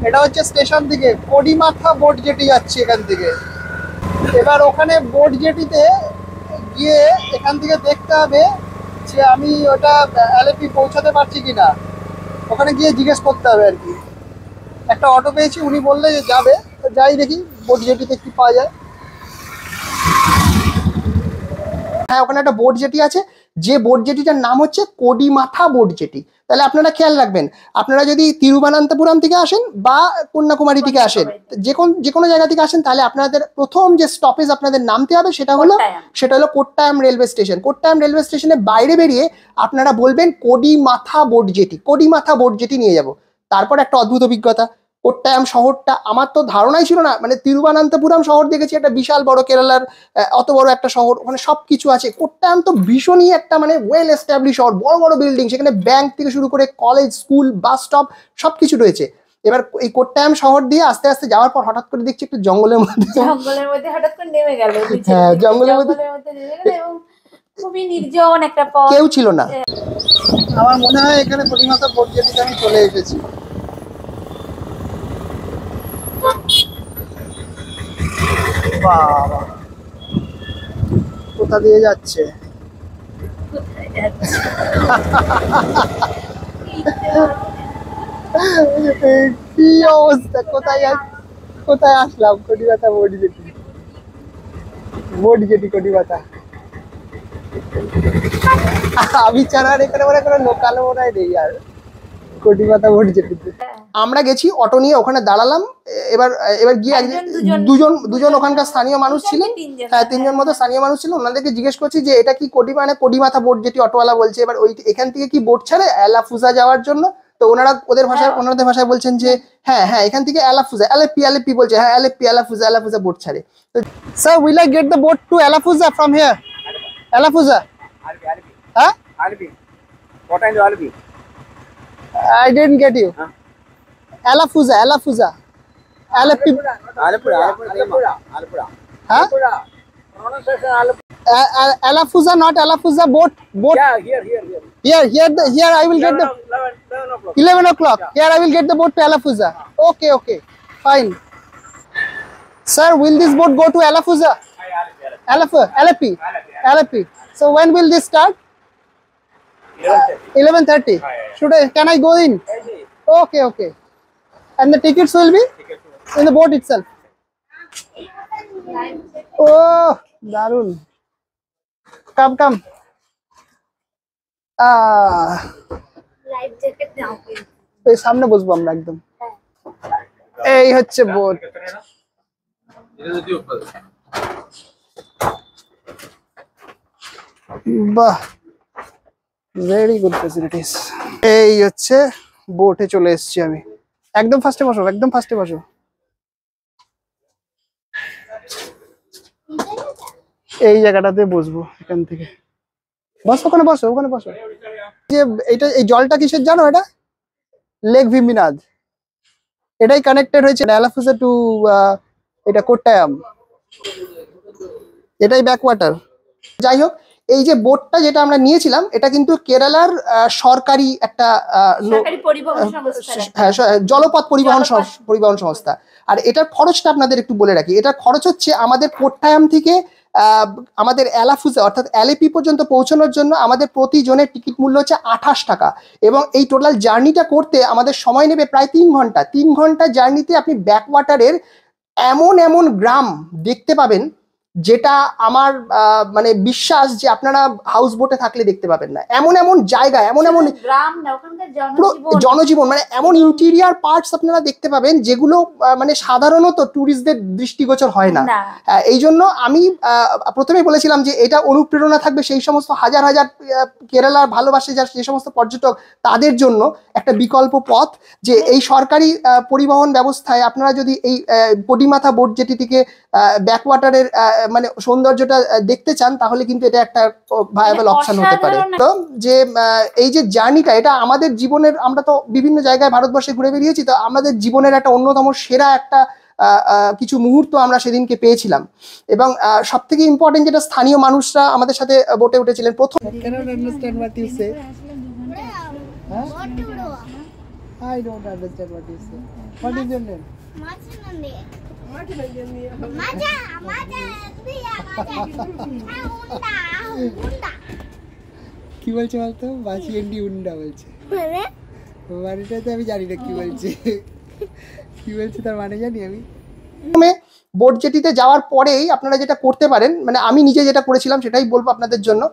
এটা হচ্ছে স্টেশন থেকে কড়িমাথা বোট জেটি যাচ্ছে এখান থেকে। এবার ওখানে বোট জেটিতে গিয়ে এখান থেকে দেখতে হবে যে আমি ওটা আলেপ্পি পৌঁছাতে পারছি কিনা, ওখানে গিয়ে জিজ্ঞেস করতে হবে আর কি। একটা অটো পেয়েছি, উনি বললে যে যাবে, তো যাই দেখি বোট জেটিতে কি পাওয়া যায়। হ্যাঁ, ওখানে একটা বোট জেটি আছে, যে বোট জেটিটার নাম হচ্ছে কোডিমাথা বোট জেটি। তাহলে আপনারা খেয়াল রাখবেন, আপনারা যদি তিরুবনন্তপুরম থেকে আসেন বা কন্যাকুমারী থেকে আসেন, যে কোনো জায়গা থেকে আসেন, তাহলে আপনাদের প্রথম যে স্টপেজ আপনাদের নামতে হবে সেটা হলো Kottayam railway station. Kottayam railway স্টেশনে বাইরে বেরিয়ে আপনারা বলবেন কোডিমাথা বোট জেটি নিয়ে যাব। তারপর একটা অদ্ভুত অভিজ্ঞতা, কোট্টায়াম শহরটা আমার তো ধারণাই ছিল না, মানে তিরুবনন্তপুরম শহর দেখেছি, একটা বিশাল বড় কেরালার অত বড় একটা শহর, ওখানে সবকিছু আছে। কোট্টায়াম তো ভীষণই একটা মানে ওয়েল এস্টাবলিশ শহর, বড় বড় বিল্ডিং, সেখানে ব্যাংক থেকে শুরু করে কলেজ, স্কুল, বাস স্টপ সবকিছু রয়েছে। এবার এই কোট্টায়াম শহর দিয়ে আস্তে আস্তে যাওয়ার পর হঠাৎ করে দেখছি একটু জঙ্গলের মধ্যে হঠাৎ করে নেমে গেল। হ্যাঁ, জঙ্গলের মধ্যে নেমে গেল এবং খুবই নির্জন একটা পথ, কেউ ছিল না। আমার মনে হয় এখানে কড়িমাথা বোট জেটিতে আমি চলে এসেছি। বাবা, কোথা দিয়ে যাচ্ছে? কি অবস্থা, কোথায় আসলাম? কড়িমাথা বোট জেটি কড়িমাথা। আমি ছাড়া আর এখানে মনে করে লোকাল মনে হয় নেই আর কড়িমাথা বোট জেটিতে। আমরা গেছি অটো নিয়ে, ওখানে দাঁড়ালাম। এবার গিয়ে দুজন ওখানকার স্থানীয় মানুষ ছিলেন, হ্যাঁ তিনজন মতো স্থানীয় মানুষ ছিল, ওনাদেরকে জিজ্ঞেস করছি যে এটা কি কড়িমাথা বোট জেটি? অটোওয়ালা বলছে এবার ওই এখান থেকে কি বোট ছাড়ে আলাপুজা যাওয়ার জন্য? তো ওনারা ওনাদের ভাষায় বলছেন যে হ্যাঁ এখান থেকে আলেপ্পি বলছে, হ্যাঁ আলাপুজা বোট ছাড়ে। Sir, will I get the boat to Alappuzha from here? Alappuzha? হ্যাঁ, What kind of Albi? I didn't get you. Alafuza. Aleppi. Alapura. Huh? Pronunciation Alapura. Alafuza, not Alafuza. Boat. Yeah, Here I will get the 11 o'clock. 11 o'clock. Here I will get the boat to Alafuza. Okay. Fine. Sir, will this boat go to Alafuza? Aleppi. So when will this start? 11:30. Can I go in? Okay. And the tickets will be in the boat itself. Oh, darun. Come. Life jacket নাও। এই সামনে বসবো আমরা একদম। এই হচ্ছে boat. বাহ, very good facilities. এই হচ্ছে বোটে চলে এসেছি আমি। একদম ফার্স্টে বসো, একদম ফার্স্টে বসো। এই জায়গাটাতে বসবো, এখান থেকে বসো, ওখানে বসো, ওখানে বসো। যে এটা, এই জলটা কিসের জানো? এটা লেক ভিম্বিনাদ। এটাই কানেক্টেড হয়েছে অ্যালাফুসা টু এটা কোট্টায়াম, এটাই ব্যাকওয়াটার। যাই হোক, এই যে বোটটা যেটা আমরা নিয়েছিলাম এটা কিন্তু কেরালার সরকারি একটা হ্যাঁ জলপথ পরিবহন সংস্থা। আর এটার খরচটা আপনাদের একটু বলে রাখি। এটার খরচ হচ্ছে আমাদের কোট্টায়াম থেকে আমাদের অ্যালাফুজা অর্থাৎ অ্যালেপি পর্যন্ত পৌঁছানোর জন্য আমাদের প্রতি জনের টিকিট মূল্য হচ্ছে 28 টাকা। এবং এই টোটাল জার্নিটা করতে আমাদের সময় নেবে প্রায় 3 ঘন্টা। 3 ঘন্টা জার্নিতে আপনি ব্যাকওয়াটারের এমন এমন গ্রাম দেখতে পাবেন যেটা আমার মানে বিশ্বাস যে আপনারা হাউস বোটে থাকলে দেখতে পাবেন না। এমন এমন জায়গা, এমন এমন গ্রাম না, ওখানকার জনজীবন, মানে এমন ইন্টেরিয়ার পার্টস আপনারা দেখতে পাবেন যেগুলো মানে সাধারণত ট্যুরিস্টদের দৃষ্টিগোচর হয় না। এই জন্য আমি প্রথমেই বলেছিলাম যে এটা অনুপ্রেরণা থাকবে সেই সমস্ত হাজার হাজার কেরালার ভালোবাসে যে সমস্ত পর্যটক, তাদের জন্য একটা বিকল্প পথ যে এই সরকারি পরিবহন ব্যবস্থায় আপনারা যদি এই পডিমাথা বোট জেটি থেকে ব্যাকওয়াটারের মানে সৌন্দর্যটা দেখতে চান তাহলে কিন্তু এটা একটা ভায়াবল অপশন হতে পারে। তো যে এই যে জার্নিটা, এটা আমাদের জীবনের, আমরা তো বিভিন্ন জায়গায় ভারতবর্ষে ঘুরে বেরিয়েছি, তো আমাদের জীবনের একটা অন্যতম সেরা একটা কিছু মুহূর্ত আমরা সেদিনকে পেয়েছিলাম। এবং সব থেকে ইম্পর্টেন্ট যেটা, স্থানীয় মানুষরা আমাদের সাথে বোটে উঠেছিলেন প্রথম। I don't understand what you say. What is your name? কি বলছে বলতো? বাসি এন্ডি উন্ডা বলছে। মানেটা তো আমি জানি না কি বলছে। কি বলছে তার মানে জানি আমি। বোট জেটিতে যাওয়ার পরেই আপনারা যেটা করতে পারেন, মানে আমি নিজে যেটা করেছিলাম সেটাই বলবো আপনাদের জন্য।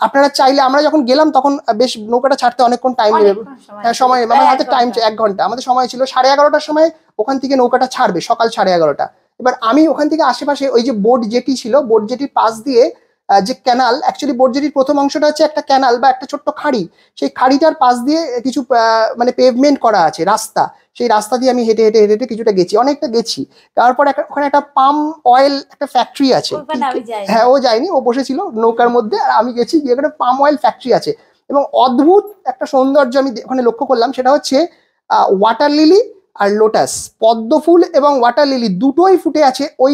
আপনারা চাইলে, আমরা যখন গেলাম তখন বেশ নৌকাটা ছাড়তে অনেকক্ষণ টাইম নেবে, সময় আমার হাতে টাইম 1 ঘন্টা আমাদের সময় ছিল। 11:30টার সময় ওখান থেকে নৌকাটা ছাড়বে, সকাল 11:30। এবার আমি ওখান থেকে আশেপাশে ওই যে বোট জেটি ছিল, বোট জেটির পাশ দিয়ে যে ক্যানাল, অ্যাকচুয়ালি বোট জেটির প্রথম অংশটা হচ্ছে একটা ক্যানাল বা একটা ছোট্ট খাড়ি। সেই খাড়িটার পাশ দিয়ে কিছু মানে পেভমেন্ট করা আছে রাস্তা, সেই রাস্তা দিয়ে আমি হেঁটে হেঁটে হেঁটে হেঁটে কিছুটা গেছি, অনেকটা গেছি। তারপর ওখানে একটা পাম অয়েল একটা ফ্যাক্টরি আছে। হ্যাঁ, ও যায়নি, ও বসেছিল নৌকার মধ্যে, আর আমি গেছি, গিয়ে একটা পাম অয়েল ফ্যাক্টরি আছে। এবং অদ্ভুত একটা সৌন্দর্য আমি ওখানে লক্ষ্য করলাম, সেটা হচ্ছে ওয়াটার লিলি আর লোটাস, পদ্ম ফুল এবং ওয়াটার লিলি দুটোই ফুটে আছে ওই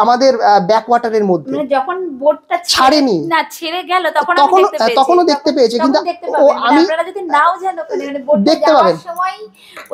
আমাদের ব্যাকওয়াটারের মধ্যে। যখন বোটটা ছাড়েনি না, ছেড়ে গেল তখনও দেখতে পেয়েছি, কিন্তু আমি যদি নাও জানো দেখতে পাবেন সময়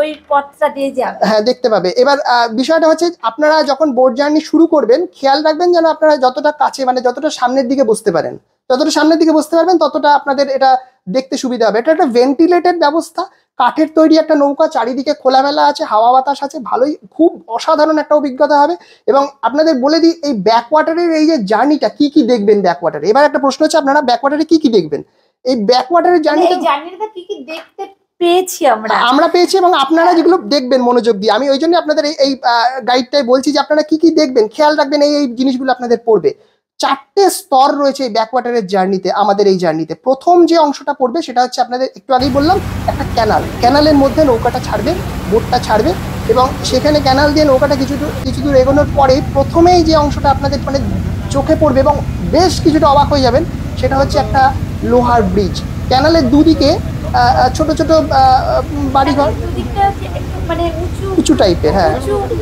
ওই পথটা দিয়ে যাবে। হ্যাঁ, দেখতে পাবে। এবার বিষয়টা হচ্ছে, আপনারা যখন বোট জার্নি শুরু করবেন খেয়াল রাখবেন যেন আপনারা যতটা কাছে, মানে যতটা সামনের দিকে বসতে পারেন, যতটা সামনের দিকে বসতে পারবেন ততটা আপনাদের এটা দেখতে সুবিধা হবে। এটা একটা ভেন্টিলেটেড ব্যবস্থা, কাঠের তৈরি একটা নৌকা, চারিদিকে খোলামেলা আছে, হাওয়া বাতাস আছে, ভালোই, খুব অসাধারণ একটা অভিজ্ঞতা হবে। এবং আপনাদের বলে দিই, এই ব্যাকওয়াটারের এই যে জার্নিটা, কি কি দেখবেন ব্যাকওয়াটারে। এবার একটা প্রশ্ন হচ্ছে, আপনারা ব্যাকওয়াটারে কি কি দেখবেন? এই ব্যাকওয়াটারের জার্নিটা কি কি দেখতে পেয়েছি আমরা পেয়েছি, এবং আপনারা যেগুলো দেখবেন মনোযোগ দিয়ে, আমি ওই জন্য আপনাদের এই গাইডটাই বলছি যে আপনারা কি কি দেখবেন, খেয়াল রাখবেন, এই জিনিসগুলো আপনাদের পড়বে। 4টে স্তর রয়েছে এই ব্যাকওয়াটারের জার্নিতে, আমাদের এই জার্নিতে। প্রথম যে অংশটা পড়বে সেটা হচ্ছে, আপনাদের একটু আগেই বললাম, একটা ক্যানাল, ক্যানালের মধ্যে নৌকাটা ছাড়বে, বোটটা ছাড়বে, এবং সেখানে ক্যানাল দিয়ে নৌকাটা কিছু দূর এগোনোর পরে প্রথমেই যে অংশটা আপনাদের মানে চোখে পড়বে এবং বেশ কিছুটা অবাক হয়ে যাবেন, সেটা হচ্ছে একটা লোহার ব্রিজ। ক্যানালের দুদিকে ছোট ছোট বাড়িঘর, মানে উঁচু টাইপের, হ্যাঁ,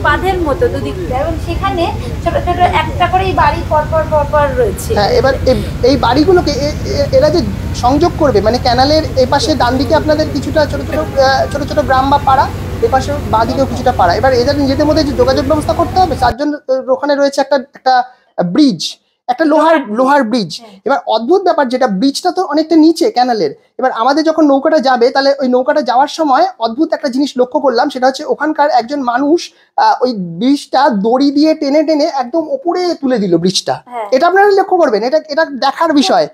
বাঁধের মতো দুদিকটা, এবং সেখানে ছোট ছোট একটা করেই বাড়ি পরপর রয়েছে। হ্যাঁ, এবার এই বাড়িগুলোকে এরা যে সংযোগ করবে, মানে ক্যানালের এপাশে ডান দিকে আপনাদের কিছুটা ছোট ছোট গ্রাম বা পাড়া, এপাশে বাঁ দিকেও কিছুটা পাড়া। এবার এদের নিজেদের মধ্যে যে যোগাযোগ ব্যবস্থা করতে হবে, তার জন্য ওখানে রয়েছে একটা ব্রিজ, একটা লোহার ব্রিজ। এবার অদ্ভুত ব্যাপার, যেটা ব্রিজটা তো অনেকটা নিচে ক্যানালের। এবার আমাদের যখন নৌকাটা যাবে, তাহলে ওই নৌকাটা যাওয়ার সময় অদ্ভুত একটা জিনিস লক্ষ্য করলাম, সেটা হচ্ছে ওখানকার একজন মানুষ ওই ব্রিজটা দড়ি দিয়ে টেনে টেনে একদম ওপরে তুলে দিল ব্রিজটা। এটা আপনারা লক্ষ্য করবেন, এটা দেখার বিষয়।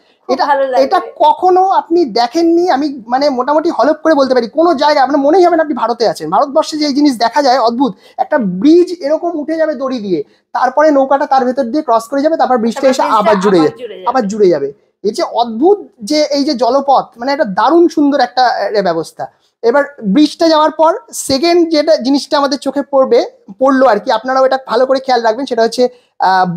এটা কখনো আপনি দেখেননি, আমি মানে মোটামুটি হলপ করে বলতে পারি, কোনো জায়গায় আপনার মনেই হবে না আপনি ভারতে আছেন। ভারতবর্ষে যে এই জিনিস দেখা যায় অদ্ভুত, একটা ব্রিজ এরকম উঠে যাবে দড়ি দিয়ে, তারপরে নৌকাটা তার ভেতর দিয়ে ক্রস করে যাবে, তারপর ব্রিজটা এসে আবার জুড়ে যাবে। এই যে অদ্ভুত যে এই যে জলপথ, মানে একটা দারুণ সুন্দর একটা ব্যবস্থা। এবার ব্রিজটা যাওয়ার পর সেকেন্ড যেটা জিনিসটা আমাদের চোখে পড়লো আর কি, আপনারাও এটা ভালো করে খেয়াল রাখবেন, সেটা হচ্ছে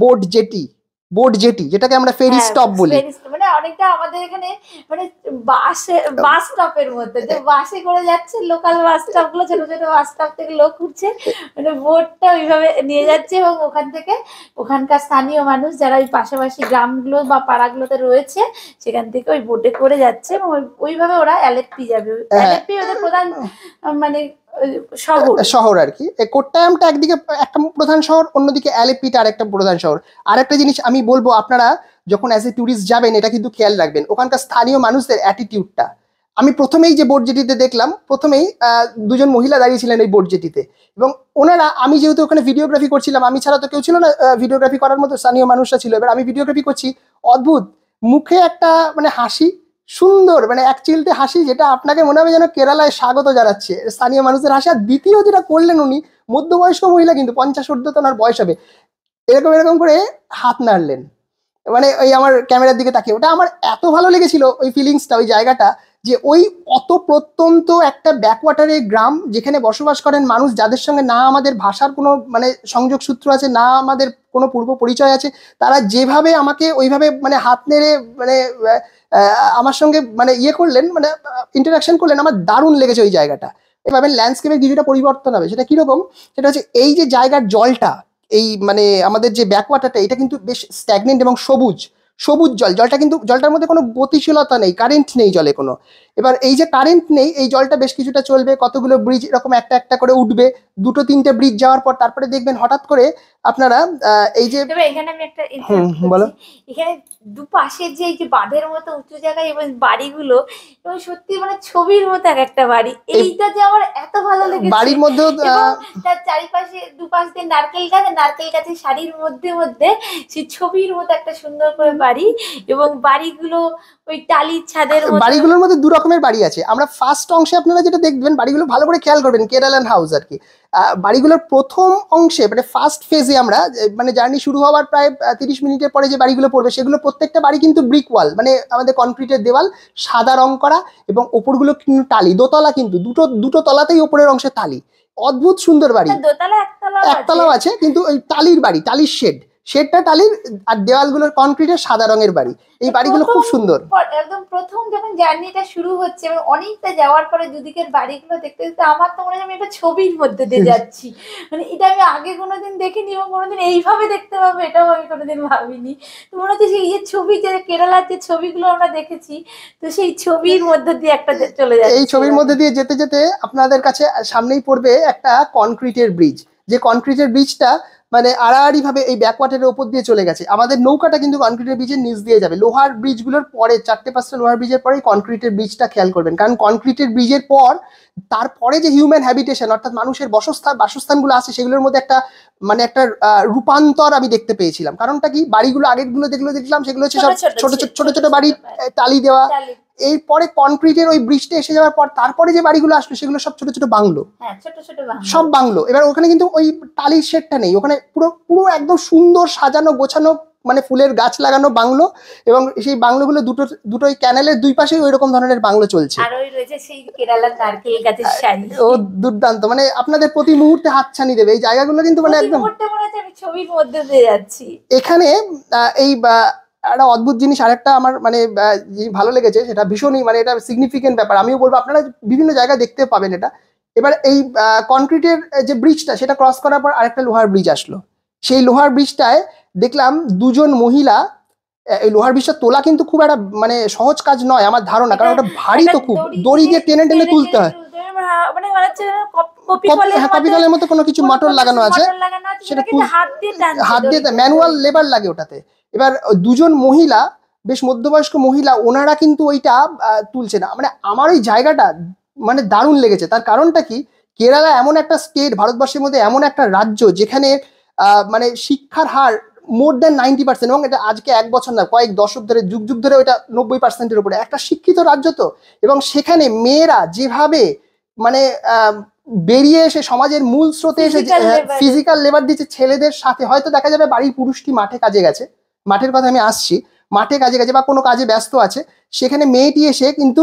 বোট জেটি, যেটাকে আমরা ফেরি হ্যাঁ, স্টপ বলি। মানে অনেকটা আমাদের এখানে মানে বাস স্টপের মধ্যে, যে বাসে করে যাচ্ছে, লোকাল বাস স্টপ গুলো, ছোট ছোট বাস স্টপ থেকে লোক উঠছে, মানে বোটটা ওইভাবে নিয়ে যাচ্ছে, এবং ওখান থেকে ওখানকার স্থানীয় মানুষ যারা ওই পাশাপাশি গ্রামগুলো বা পাড়াগুলোতে রয়েছে, সেখান থেকে ওই বোটে করে যাচ্ছে, এবং ওইভাবে ওরা অ্যালেপ্পি যাবে। অ্যালেপ্পি ওদের প্রধান মানে শহর আর কি। কোট্টায়ামটা একদিকে একটা প্রধান শহর, অন্যদিকে অ্যালেপ্পিটা আর একটা প্রধান শহর। আর একটা জিনিস আমি বলবো, আপনারা যখন অ্যাজ এ ট্যুরিস্ট যাবেন এটা কিন্তু খেয়াল রাখবেন, ওখানকার স্থানীয় মানুষদের অ্যাটিটিউডটা। আমি প্রথমেই যে বোট জেটিতে দেখলাম, প্রথমেই দুজন মহিলা দাঁড়িয়েছিলেন এই বোট জেটিতে, এবং ওনারা, আমি যেহেতু ওখানে ভিডিওগ্রাফি করছিলাম, আমি ছাড়া তো কেউ ছিল না ভিডিওগ্রাফি করার মতো, স্থানীয় মানুষরা ছিল। এবার আমি ভিডিওগ্রাফি করছি, অদ্ভুত মুখে একটা মানে হাসি, সুন্দর মানে এক চিলতে হাসি, যেটা আপনাকে মনে হবে যেন কেরালায় স্বাগত জানাচ্ছে স্থানীয় মানুষদের হাসি। আর দ্বিতীয় যেটা করলেন উনি, মধ্যবয়স্ক মহিলা, কিন্তু 50 ঊর্ধ্বতন বয়স হবে, এরকম এরকম করে হাত নাড়লেন, মানে ওই আমার ক্যামেরার দিকে তাকিয়ে। ওটা আমার এত ভালো লেগেছিল ওই ফিলিংসটা, ওই জায়গাটা, যে ওই অত প্রত্যন্ত একটা ব্যাকওয়াটারের গ্রাম, যেখানে বসবাস করেন মানুষ যাদের সঙ্গে না আমাদের ভাষার কোনো মানে সংযোগ সূত্র আছে, না আমাদের কোনো পূর্ব পরিচয় আছে, তারা যেভাবে আমাকে ওইভাবে মানে হাত নেড়ে মানে আমার সঙ্গে মানে করলেন, মানে ইন্টারাকশন করলেন, আমার দারুণ লেগেছে ওই জায়গাটা। এভাবে ল্যান্ডস্কেপের কিছুটা পরিবর্তন হবে, সেটা কিরকম, সেটা হচ্ছে এই যে জায়গার জলটা, এই মানে আমাদের যে ব্যাকওয়াটারটা, এটা কিন্তু বেশ স্ট্যাগনেন্ট এবং সবুজ জলটা, কিন্তু জলটার মধ্যে কোনো গতিশীলতা নেই, কারেন্ট নেই জলে কোনো। এবার এই যে কারেন্ট নেই, এই জলটা বেশ কিছুটা চলবে, কতগুলো ব্রিজ এরকম একটা একটা করে উঠবে, 2-3টে ব্রিজ যাওয়ার পর তারপরে দেখবেন হঠাৎ করে আপনারা এই যে, এখানে আমি একটা বলো, এখানে দুপাশের যে এই যে বাঁধের মতো উঁচু জায়গায় এবং বাড়িগুলো, এবং সত্যি মানে ছবির মতো এক একটা বাড়ি, এইটা যে আমার এত ভালো লেগেছে। বাড়ির মধ্যেও তার চারিপাশে দুপাশ দিয়ে নারকেল গাছের সারির মধ্যে মধ্যে সেই ছবির মতো একটা সুন্দর করে বাড়ি, এবং বাড়িগুলো ওই টালির ছাদের মতো। বাড়িগুলোর মধ্যে দু রকমের বাড়ি আছে। আমরা ফার্স্ট অংশে আপনারা যেটা দেখবেন, বাড়িগুলো ভালো করে খেয়াল করবেন, কেরালান হাউস আর কি। বাড়িগুলোর প্রথম অংশে মানে ফার্স্ট ফেজে আমরা মানে জার্নি শুরু হওয়ার প্রায় 30 মিনিটের পরে যে বাড়িগুলো পড়বে, সেগুলো প্রত্যেকটা বাড়ি কিন্তু ব্রিক ওয়াল, মানে আমাদের কনক্রিটের দেওয়াল, সাদা রং করা, এবং ওপরগুলো কিন্তু টালি, দোতলা, কিন্তু দুটো তলাতেই ওপরের অংশে টালি, অদ্ভুত সুন্দর বাড়ি। একতলাও আছে, কিন্তু ওই টালির বাড়ি, টালির শেডটা টালির, আর দেওয়ালগুলোর কনক্রিটের সাদা রঙের বাড়ি। এই বাড়িগুলো খুব সুন্দর। একদম প্রথম যখন জার্নিটা শুরু হচ্ছে এবং অনেকটা যাওয়ার পরে দুদিকের বাড়িগুলো দেখতে দেখতে আমার তো মনে হয় আমি একটা ছবির মধ্যে দিয়ে যাচ্ছি, মানে এটা আমি আগে কোনোদিন দেখিনি এবং কোনোদিন এইভাবে দেখতে পাবো এটাও আমি কোনোদিন ভাবিনি। তো মনে হচ্ছে সেই যে ছবি, যে কেরালার যে ছবিগুলো আমরা দেখেছি, তো সেই ছবির মধ্যে দিয়ে একটা চলে যাচ্ছে। এই ছবির মধ্যে দিয়ে যেতে যেতে আপনাদের কাছে সামনেই পড়বে একটা কনক্রিটের ব্রিজ, যে কনক্রিটের ব্রিজটা মানে আড়াআড়ি ভাবে এই ব্যাকওয়াটারের উপর দিয়ে চলে গেছে। আমাদের নৌকাটা কিন্তু কনক্রিটের ব্রিজের নিচ দিয়ে যাবে। লোহার ব্রিজগুলোর পরে 4-5টা লোহার ব্রিজের পরে কনক্রিটের ব্রিজটা খেয়াল করবেন, কারণ কনক্রিটের ব্রিজের পর তারপরে যে হিউম্যান হ্যাবিটেশন, অর্থাৎ মানুষের বাসস্থানগুলো আছে, সেগুলোর মধ্যে একটা মানে একটা রূপান্তর আমি দেখতে পেয়েছিলাম। কারণটা কি, বাড়িগুলো আগেরগুলো দেখলাম সেগুলো হচ্ছে সব ছোট ছোট বাড়ি, টালি দেওয়া। এরপরে কনক্রিটের ওই ব্রিজটা এসে যাওয়ার পর তারপরে যে বাড়িগুলো আসলো, সেগুলো সব ছোট ছোট বাংলো, সব বাংলো। এবার ওখানে কিন্তু ওই টালির শেডটা নেই, ওখানে পুরো একদম সুন্দর সাজানো গোছানো, মানে ফুলের গাছ লাগানো বাংলো, এবং সেই বাংলোগুলো দুটোই ক্যানেলের দুই পাশেই ওই রকম ধরনের বাংলো চলছে। আর ওই রয়েছে সেই কেরালার নারকেল গাছের শাড়ি, ও দুর্দান্ত, মানে আপনাদের প্রতি মুহূর্তে হাতছানি দেবে এই জায়গাগুলো, কিন্তু মানে একদম আমি ছবির মধ্যে দিয়ে যাচ্ছি। এখানে এই একটা অদ্ভুত জিনিস আরেকটা আমার মানে ভালো লেগেছে, সেটা ভীষণই মানে এটা সিগনিফিকেন্ট ব্যাপার, আমিও বলবো আপনারা বিভিন্ন জায়গায় দেখতে পাবেন এটা। এবার এই কনক্রিটের যে ব্রিজটা, সেটা ক্রস করার পর আরেকটা লোহার ব্রিজ আসলো। সেই লোহার ব্রিজটায় দেখলাম দুজন মহিলা। এই লোহার ব্রিজটা তোলা কিন্তু খুব একটা মানে সহজ কাজ নয় আমার ধারণা, কারণ ওটা ভারী তো খুব, দড়ি দিয়ে টেনে টেনে তুলতে হয়, কপি কলের মতো কোনো কিছু মোটর লাগানো আছে, সেটা হাত দিয়ে ম্যানুয়াল লেবার লাগে ওটাতে। এবার দুজন মহিলা, বেশ মধ্যবয়স্ক মহিলা, ওনারা কিন্তু ওইটা তুলছে না। মানে আমার ওই জায়গাটা মানে দারুণ লেগেছে। তার কারণটা কি, কেরালা এমন একটা স্টেট, ভারতবর্ষের মধ্যে এমন একটা রাজ্য, যেখানে মানে শিক্ষার হার মোর দ্যান 90%, এবং এটা আজকে এক বছর না, কয়েক দশক ধরে, যুগ যুগ ধরে ওইটা 90%-এর উপরে একটা শিক্ষিত রাজ্য। তো এবং সেখানে মেয়েরা যেভাবে মানে বেরিয়ে এসে সমাজের মূল স্রোতে এসে ফিজিক্যাল লেবার দিচ্ছে ছেলেদের সাথে, হয়তো দেখা যাবে বাড়ির পুরুষটি মাঠে কাজে গেছে, মাঠের কথা আমি আসছি, মাঠে কাজে কাজে বা কোনো কাজে ব্যস্ত আছে, সেখানে মেয়েটি এসে কিন্তু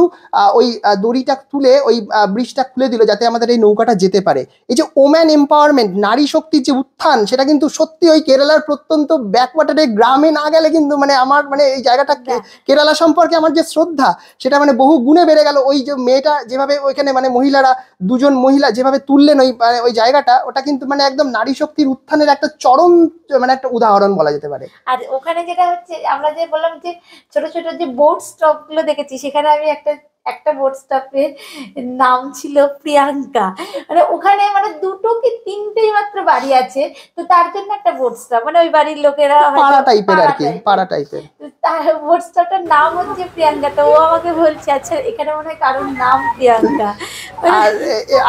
ওই দড়িটা তুলে ওই ব্রিজটা খুলে দিল যাতে আমাদের এই নৌকাটা যেতে পারে। এই যে ওম্যান এম্পাওয়ারমেন্ট, নারী শক্তির যে উত্থান, সেটা কিন্তু সত্যি ওই কেরালার প্রত্যন্ত ব্যাকওয়াটারে গ্রামে না গেলে কিন্তু মানে আমার মানে এই জায়গাটা কেরালা সম্পর্কে আমার যে শ্রদ্ধা সেটা মানে বহু গুণে বেড়ে গেল। ওই যে মেয়েটা যেভাবে ওইখানে মানে মহিলারা, দুজন মহিলা যেভাবে তুললেন ওই মানে ওই জায়গাটা, ওটা কিন্তু মানে একদম নারী শক্তির উত্থানের একটা চরম মানে একটা উদাহরণ বলা যেতে পারে। আর ওখানে যেটা হচ্ছে, আমরা যে বললাম যে ছোট ছোট যে বোট স্টপ গুলো দেখেছি, সেখানে আমি একটা বোট স্টপের নাম ছিল প্রিয়াঙ্কা। মানে ওখানে মানে দুটো কি তিনটেই মাত্র বাড়ি আছে, তো তার জন্য একটা বোট স্টপ, মানে ওই বাড়ির লোকেরা পাড়া টাইপের আর কি, পাড়া টাইপের। তার বোট স্টপটার নাম হচ্ছে প্রিয়াঙ্কা। তো ও আমাকে বলছে আচ্ছা এখানে মনে হয় কারোর নাম প্রিয়াঙ্কা। আর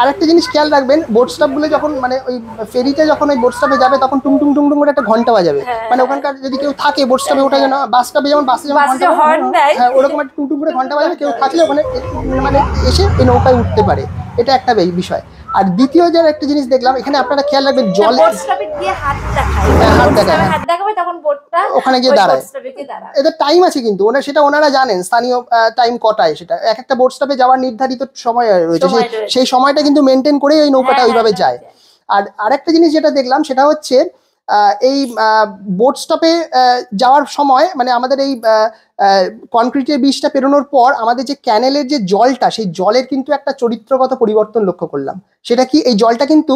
আরেকটা জিনিস খেয়াল রাখবেন, বোট স্টপ গুলো যখন মানে ওই ফেরিতে যখন ওই বোট স্টপে যাবে তখন টুং টুং টুং টুং করে একটা ঘন্টা বাজাবে। মানে ওখানকার যদি কেউ থাকে বোট স্টপে ওঠা যেন, বাস স্টপে যেমন বাসে যেমন ঘন্টা, হ্যাঁ ওরকম একটা টুং টুং করে ঘন্টা বাজাবে, কেউ থাকলে ওখানে মানে এসে এই নৌকায় উঠতে পারে। এটা একটা বিষয়। আর দ্বিতীয় যে একটা জিনিস দেখলাম এখানে, আপনারা খেয়াল রাখবেন জল বোট স্টপে গিয়ে হাত দেখাবে তখন বোটটা ওখানে গিয়ে দাঁড়ায়। এদের টাইম আছে কিন্তু সেটা ওনারা জানেন স্থানীয় টাইম কটায়, সেটা এক একটা বোট স্টপে যাওয়ার নির্ধারিত সময় রয়েছে, সেই সময়টা কিন্তু মেনটেন করেই ওই নৌকাটা ওইভাবে যায়। আর আরেকটা জিনিস যেটা দেখলাম সেটা হচ্ছে এই বোট স্টপে যাওয়ার সময় মানে আমাদের এই কনক্রিটের ব্রিজটা পেরোনোর পর আমাদের যে ক্যানেলের যে জলটা, সেই জলের কিন্তু একটা চরিত্রগত পরিবর্তন লক্ষ্য করলাম। সেটা কি, এই জলটা কিন্তু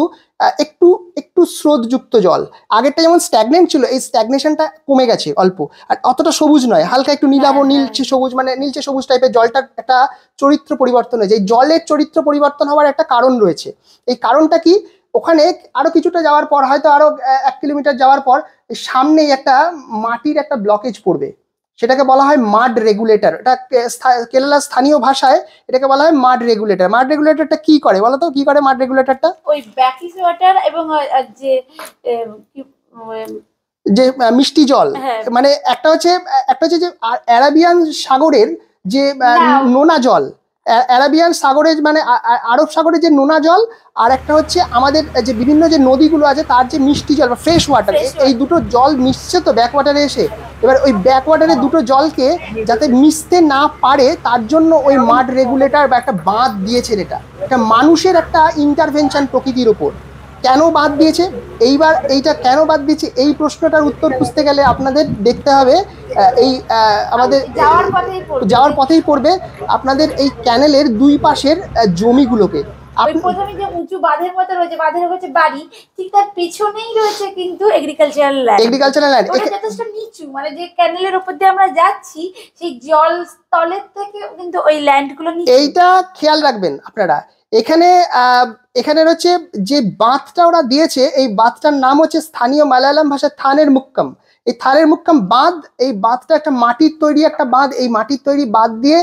একটু একটু স্রোতযুক্ত জল। আগেরটা যেমন স্ট্যাগনেন্ট ছিল, এই স্ট্যাগনেশনটা কমে গেছে অল্প, আর অতটা সবুজ নয়, হালকা একটু নীলাভ নীলচে সবুজ, মানে নীলচে সবুজ টাইপের জলটার একটা চরিত্র পরিবর্তন হয়েছে। এই জলের চরিত্র পরিবর্তন হওয়ার একটা কারণ রয়েছে। এই কারণটা কি, ওখানে আরো কিছুটা যাওয়ার পর, হয়তো আরো 1 কিলোমিটার যাওয়ার পর সামনেই একটা মাটির একটা ব্লকেজ পড়বে, সেটাকে বলা হয় মাড রেগুলেটর। এটা কেরালার স্থানীয় ভাষায় এটাকে বলা হয় মাড রেগুলেটর। মাড রেগুলেটরটা কি করে বলো তো, কি করে মাড রেগুলেটরটা? ওই ব্যাকিস ওয়াটার এবং যে মিষ্টি জল, মানে একটা হচ্ছে যে আরাবিয়ান সাগরের যে নোনা জল, আরাবিয়ান সাগরের মানে আরব সাগরের যে নোনা জল, আর একটা হচ্ছে আমাদের যে বিভিন্ন যে নদীগুলো আছে তার যে মিষ্টি জল বা ফ্রেশ ওয়াটার, এই দুটো জল মিশছে তো ব্যাক ওয়াটারে এসে। এবার ওই ব্যাক ওয়াটারে দুটো জলকে যাতে মিশতে না পারে তার জন্য ওই মাড রেগুলেটর বা একটা বাঁধ দিয়েছেন। এটা মানুষের একটা ইন্টারভেনশন প্রকৃতির ওপর। কেন বাদ দিয়েছে, এইবার এইটা কেন বাদ দিয়েছে এই প্রশ্নটার উত্তর খুঁজতে গেলে আপনাদের দেখতে হবে এই আমাদের যাওয়ার পথেই পড়বে আপনাদের এই ক্যানেলের দুই পাশের জমিগুলোকে। প্রথমে যে উঁচু বাঁধের মতো রয়েছে, বাঁধের হচ্ছে বাড়ি, ঠিক তার পিছনেই রয়েছে কিন্তু এগ্রিকালচারাল ল্যান্ড। ওটা যথেষ্ট নিচু, মানে যে ক্যানেলের উপর দিয়ে আমরা যাচ্ছি সেই জল স্থলের থেকে কিন্তু ওই ল্যান্ডগুলো নিচু। এইটা খেয়াল রাখবেন আপনারা। এখানে হচ্ছে যে বাঁধটা ওরা দিয়েছে, এই বাঁধটার নাম হচ্ছে স্থানীয় মালায়ালাম ভাষায় থানের মুক্কাম। এই থানের মুক্কাম বাঁধ, এই বাঁধটা একটা মাটির তৈরি একটা বাঁধ। এই মাটির তৈরি বাঁধ দিয়ে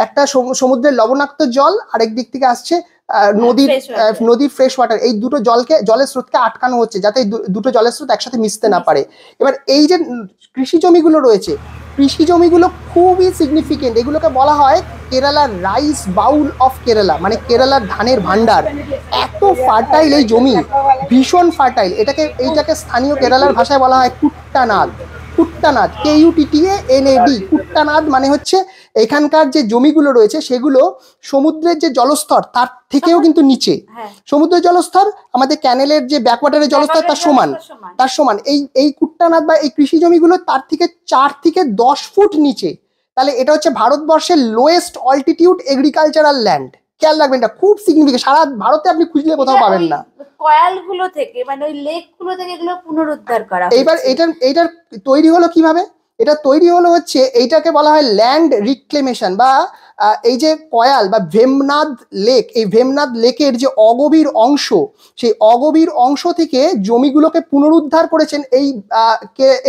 একটা সমুদ্রের লবণাক্ত জল আরেক দিক থেকে আসছে নদীর ফ্রেশ ওয়াটার, এই দুটো জলের স্রোতকে আটকানো হচ্ছে যাতে দুটো জলের স্রোত একসাথে মিশতে না পারে। এবার এই যে কৃষি জমিগুলো রয়েছে, কৃষি জমিগুলো খুবই সিগনিফিকেন্ট। এগুলোকে বলা হয় কেরালার রাইস বাউল অফ কেরালা, মানে কেরালার ধানের ভান্ডার। এত ফার্টাইল এই জমি, ভীষণ ফার্টাইল। এইটাকে স্থানীয় কেরালার ভাষায় বলা হয় কুট্টানাদ। কুট্টানাদ, KUTTANAD, কুট্টানাদ মানে হচ্ছে এখানকার যে জমিগুলো রয়েছে সেগুলো সমুদ্রের যে জলস্তর তার থেকেও কিন্তু নিচে। সমুদ্রের জলস্তর আমাদের ক্যানেলের যে ব্যাকওয়াটারের জলস্তর তার সমান। এই কুট্টানাদ বা এই কৃষি জমিগুলো তার থেকে 4 থেকে 10 ফুট নিচে। তাহলে এটা হচ্ছে ভারতবর্ষের লোয়েস্ট অল্টিটিউড এগ্রিকালচারাল ল্যান্ড। খেয়াল রাখবেন, এটা খুব সিগনিফিকেন্ট। সারা ভারতে আপনি খুঁজলে কোথাও পাবেন না। কয়ালগুলো থেকে মানে ওই লেকগুলো থেকে এগুলো পুনরুদ্ধার করা। এইবার এইটার তৈরি হলো কিভাবে? এটা তৈরি হলো হচ্ছে, এইটাকে বলা হয় ল্যান্ড রিক্লেমেশন বা এই যে কয়াল বা ভেমনাদ লেক, এই ভেমনাদ লেকের যে অগভীর অংশ, সেই অগভীর অংশ থেকে জমিগুলোকে পুনরুদ্ধার করেছেন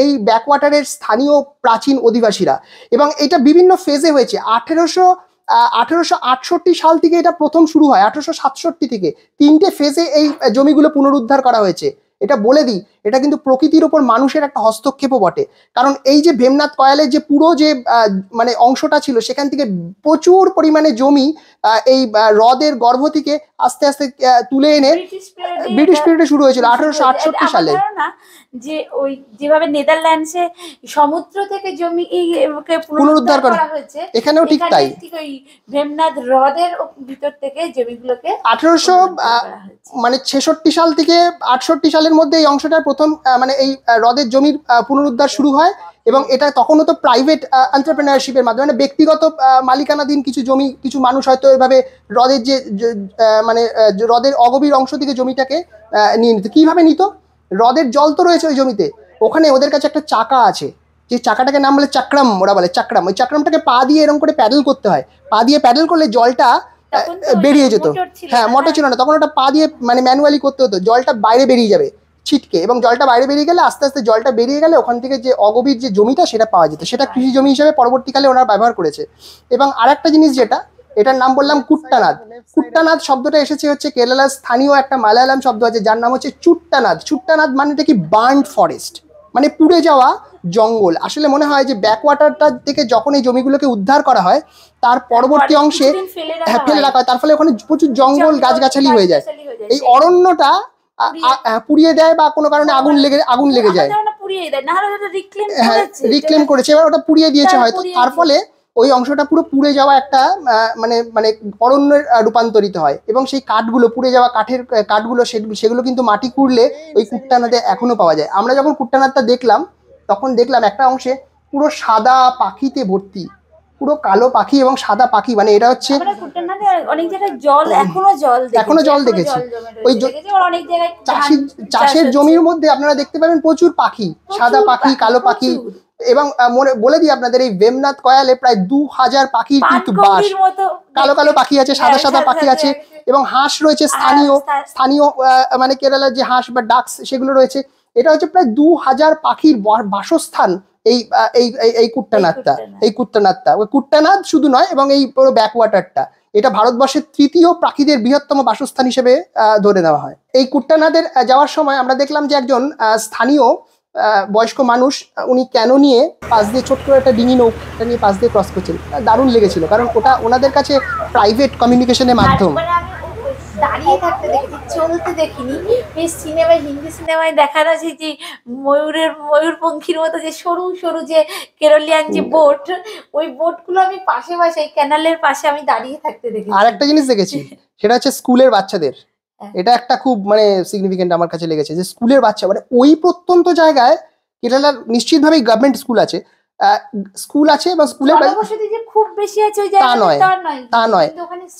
এই ব্যাকওয়াটারের স্থানীয় প্রাচীন অধিবাসীরা। এবং এটা বিভিন্ন ফেজে হয়েছে। 1868 সাল থেকে এটা প্রথম শুরু হয়। 1867 থেকে 3টে ফেজে এই জমিগুলো পুনরুদ্ধার করা হয়েছে। এটা বলে দিই, এটা কিন্তু প্রকৃতির ওপর মানুষের একটা হস্তক্ষেপও বটে। কারণ এই যে ভেমনাথ কয়ালের যে পুরো যে মানে অংশটা ছিল, সেখান থেকে প্রচুর পরিমাণে জমি এই হ্রদের গর্ভ থেকে আস্তে আস্তে তুলে এনে ব্রিটিশ পিরিয়ডে শুরু হয়েছিল 1868 সালে। যে ওই যেভাবে নেদারল্যান্ডসে সমুদ্র থেকে জমি পুনরুদ্ধার করা হয়েছে, এখানেও ঠিক তাই। ওই ভেমনাথ হ্রদের ভিতর থেকে জমিগুলোকে 1866 সাল থেকে 68 সালের মধ্যে এই অংশটার প্রথম মানে এই হ্রদের জমির পুনরুদ্ধার শুরু হয়। এবং এটা তখনও তো প্রাইভেট এন্টারপ্রেনারশিপের মাধ্যমে, মানে ব্যক্তিগত মালিকানাধীন কিছু জমি, কিছু মানুষ হয়তো এভাবে হ্রদের যে মানে হ্রদের অগভীর অংশ থেকে জমিটাকে নিয়ে নিত। কিভাবে নিত? হ্রদের জল তো রয়েছে ওই জমিতে, ওখানে ওদের কাছে একটা চাকা আছে, যে চাকাটাকে নাম বলে চাকরাম, ওরা বলে চাকরাম। ওই চাকরামটাকে পা দিয়ে এরকম করে প্যাডেল করতে হয়, পা দিয়ে প্যাডেল করলে জলটা বেরিয়ে যেত। হ্যাঁ, মোটর ছিল না তখন, ওটা পা দিয়ে মানে ম্যানুয়ালি করতে হতো, জলটা বাইরে বেরিয়ে যাবে ছিটকে, এবং জলটা বাইরে বেরিয়ে গেলে আস্তে আস্তে জলটা বেরিয়ে গেলে ওখান থেকে যে অগভীর যে জমিটা সেটা পাওয়া যেত, সেটা কৃষি জমি হিসেবে পরবর্তীকালে ওরা ব্যবহার করেছে। এবং আরেকটা জিনিস যেটা, এটার নাম বললাম কুট্টানাদ। কুট্টানাদ শব্দটা এসেছে হচ্ছে কেরালার স্থানীয় একটা মালায়ালাম শব্দ আছে যার নাম হচ্ছে চুট্টানাদ। চুট্টানাদ মানেটা কি? বার্ন ফরেস্ট, মানে পুড়ে যাওয়া জঙ্গল। আসলে মনে হয় যে ব্যাকওয়াটারটা থেকে যখন এই জমিগুলোকে উদ্ধার করা হয় তার পরবর্তী অংশে ফেলে রাখা হয়, তার ফলে ওখানে প্রচুর জঙ্গল গাছগাছালি হয়ে যায়। এই অরণ্যটা পুড়িয়ে দেয় বা কোনো কারণে আগুন লেগে যায়, হ্যাঁ রিক্লেম করেছে, এবার ওটা পুড়িয়ে দিয়েছে হয়তো, তার ফলে ওই অংশটা পুরো পুড়ে যাওয়া একটা মানে অরণ্যের রূপান্তরিত হয়। এবং সেই কাঠগুলো, পুড়ে যাওয়া কাঠের কাঠগুলো, সেগুলো কিন্তু মাটি খুঁড়লে ওই কুট্টানাদে এখনো পাওয়া যায়। আমরা যখন কুট্টানাদটা দেখলাম তখন দেখলাম একটা অংশে পুরো সাদা পাখিতে ভর্তি, পুরো কালো পাখি এবং সাদা পাখি, মানে এটা হচ্ছে অনেক জায়গায় জল, এখনো জল দেখেছি। ওই চাষের জমির মধ্যে আপনারা দেখতে পাবেন প্রচুর পাখি, সাদা পাখি, কালো পাখি। এবং বলে দিই আপনাদের, এই ভেমনাথ কয়ালে প্রায় 2000 পাখির কিন্তু বাস। কালো কালো পাখি আছে, সাদা সাদা পাখি আছে, এবং হাঁস রয়েছে স্থানীয় মানে কেরালার যে হাঁস বা ডাকস সেগুলো রয়েছে। এটা হচ্ছে প্রায় 2000 পাখির বাসস্থান এই কুট্টানাদটা। কুট্টানাদ শুধু নয়, এবং এই পুরো ব্যাকওয়াটারটা, এটা ভারতবর্ষের তৃতীয় পাখিদের বৃহত্তম বাসস্থান হিসেবে ধরে নেওয়া হয়। এই কুট্টানাদের যাওয়ার সময় আমরা দেখলাম যে একজন স্থানীয় বয়স্ক মানুষ, উনি কেন নিয়ে পাশ দিয়ে ছোট্ট একটা ডিঙি নৌকা নিয়ে পাশ দিয়ে ক্রস করছেন। দারুণ লেগেছিল, কারণ ওটা ওনাদের কাছে প্রাইভেট কমিউনিকেশনের মাধ্যম। দাঁড়িয়ে থাকতে দেখেছি, চলতে দেখিনি। এই সিনেমায়, হিন্দি সিনেমায় দেখানো আছে যে ময়ূরপঙ্খীর মতো যে সরু সরু যে কেরলিয়ান যে বোট, ওই বোটগুলো আমি পাশে এই ক্যানালের পাশে আমি দাঁড়িয়ে থাকতে দেখেছি। আর একটা জিনিস দেখেছি, সেটা হচ্ছে স্কুলের বাচ্চাদের। এটা একটা খুব মানে সিগনিফিকেন্ট আমার কাছে লেগেছে, যে স্কুলের বাচ্চা, মানে ওই প্রত্যন্ত জায়গায় কেরালার নিশ্চিতভাবেই গভর্নমেন্ট স্কুল আছে এবং স্কুলের খুব বেশি আছে তা নয়,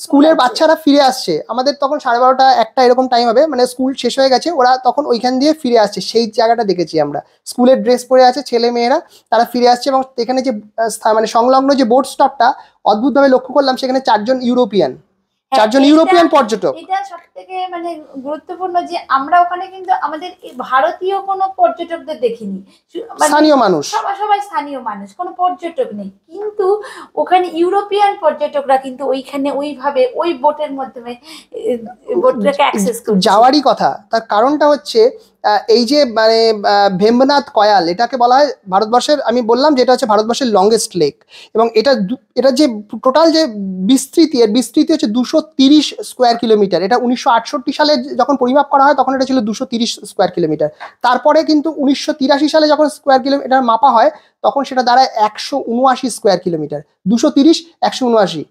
স্কুলের বাচ্চারা ফিরে আসছে। আমাদের তখন 12:30 1টা এরকম টাইম হবে, মানে স্কুল শেষ হয়ে গেছে, ওরা তখন ওইখান দিয়ে ফিরে আসছে। সেই জায়গাটা দেখেছি আমরা, স্কুলের ড্রেস পরে আছে ছেলে মেয়েরা, তারা ফিরে আসছে। এবং এখানে যে মানে সংলগ্ন যে বোট স্টপটা অদ্ভুতভাবে লক্ষ্য করলাম, সেখানে 4 জন ইউরোপিয়ান পর্যটক। এটা সবথেকে মানে গুরুত্বপূর্ণ যে আমরা ওখানে কিন্তু আমাদের ভারতীয় কোনো পর্যটকদের দেখিনি, স্থানীয় মানুষ, সবাই স্থানীয় মানুষ, কোনো পর্যটক নেই। কিন্তু ওখানে ইউরোপিয়ান পর্যটকরা কিন্তু ওইখানে ওইভাবে ওই বোটের মাধ্যমে বোটটাকে অ্যাক্সেস করছে। যাওয়ারই কথা, তার কারণটা হচ্ছে এই যে মানে ভেমনাথ কয়াল, এটাকে বলা হয় ভারতবর্ষের, আমি বললাম যে এটা হচ্ছে ভারতবর্ষের লংগেস্ট লেক। এবং এটা যে টোটাল যে বিস্তৃতি হচ্ছে 230 স্কোয়ার কিলোমিটার। এটা 1968 সালে যখন পরিমাপ করা হয় তখন এটা ছিল 230 স্কোয়ার কিলোমিটার। তারপরে কিন্তু 1983 সালে যখন স্কোয়ার কিলোমিটার মাপা হয় তখন সেটা দাঁড়ায় 179 স্কোয়ার কিলোমিটার। 230 179,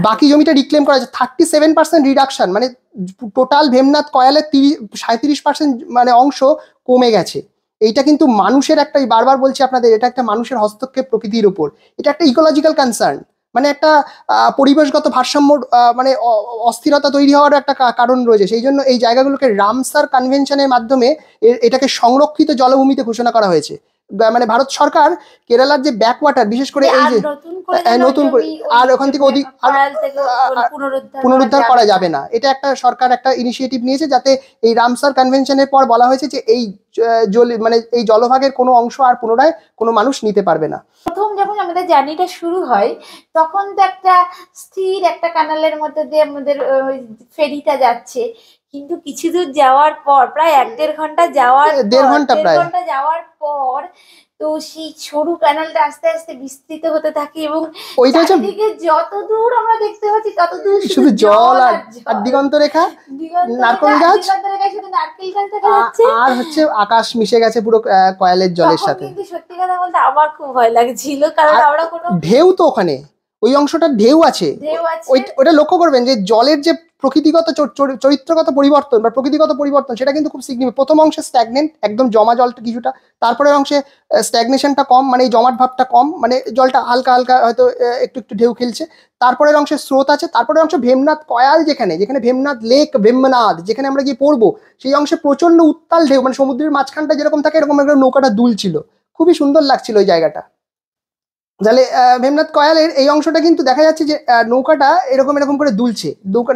বাকি জমিটা রিক্লেম করা হয়েছে। 37% রিডাকশন, মানে টোটাল ভেমনাথ কয়ালের 37% মানে অংশ কমে গেছে। এইটা কিন্তু মানুষের একটা, বারবার বলছি আপনাদের, এটা একটা মানুষের হস্তক্ষেপ প্রকৃতির উপর। এটা একটা ইকোলজিক্যাল কনসার্ন, মানে একটা পরিবেশগত ভারসাম্য মানে অস্থিরতা তৈরি হওয়ার একটা কারণ রয়েছে। সেই জন্য এই জায়গাগুলোকে রামসার কনভেনশনের মাধ্যমে এটাকে সংরক্ষিত জলভূমিতে ঘোষণা করা হয়েছে। মানে ভারত সরকার কেরালার যে ব্যাকওয়াটার, বিশেষ করে এই যে নতুন করে আর ওখান থেকে পুনরুদ্ধার করা যাবে না, এটা একটা সরকার একটা ইনিশিয়েটিভ নিয়েছে, যাতে এই রামসার কনভেনশনের পর বলা হয়েছে যে এই মানে এই জলভাগের কোনো অংশ আর পুনরায় কোনো মানুষ নিতে পারবে না। প্রথম যখন আমাদের জার্নিটা শুরু হয় তখন তো একটা স্থির একটা কানালের মধ্যে দিয়ে আমাদের ফেরিটা যাচ্ছে, কিন্তু কিছু দূর যাওয়ার পর প্রায় 1-1.5 ঘন্টা যাওয়ার দেড় পর, ঘন্টা 1.5 প্রায়। ঘন্টা যাওয়ার পর তো সেই সরু ক্যানালটা আস্তে আস্তে বিস্তৃত হতে থাকে এবং ওইটা হচ্ছে চারিদিকে যত দূর আমরা দেখতে পাচ্ছি তত দূর শুধু জল আর জল। দিগন্ত রেখা, দিগন্ত নারকেল রেখা, গাছ, দিগন্ত রেখায় শুধু নারকেল গাছ দেখা যাচ্ছে। আর হচ্ছে আকাশ মিশে গেছে পুরো কয়ালের জলের তখন সাথে। কিন্তু সত্যি কথা বলতে আমার খুব ভয় লাগছিল, কারণ আর আমরা কোনো ঢেউ তো ওখানে, ওই অংশটা ঢেউ আছে। ঢেউ আছে। ওইটা লক্ষ্য করবেন যে জলের যে প্রকৃতিগত চরিত্রগত পরিবর্তন বা প্রকৃতিগত পরিবর্তন সেটা কিন্তু খুব সিগনিফিকেন্ট। প্রথম অংশে স্ট্যাগনেন্ট, একদম জমা জলটা কিছুটা, তারপরের অংশে স্ট্যাগনেশনটা কম, মানে এই জমাট ভাবটা কম, মানে জলটা হালকা হালকা হয়তো একটু একটু ঢেউ খেলছে। তারপরের অংশে স্রোত আছে, তারপরের অংশে ভেমনাথ কয়াল, যেখানে যেখানে ভেমনাথ লেক, ভেমনাথ যেখানে আমরা গিয়ে পড়বো, সেই অংশে প্রচন্ড উত্তাল ঢেউ, মানে সমুদ্রের মাঝখানটা যেরকম থাকে এরকম একটা নৌকাটা দুলছিল, খুবই সুন্দর লাগছিল ওই জায়গাটা। তাহলে ভেমনাথ কয়ালের এই অংশটা কিন্তু দেখা যাচ্ছে যে নৌকাটা এরকম এরকম করে দুলছে,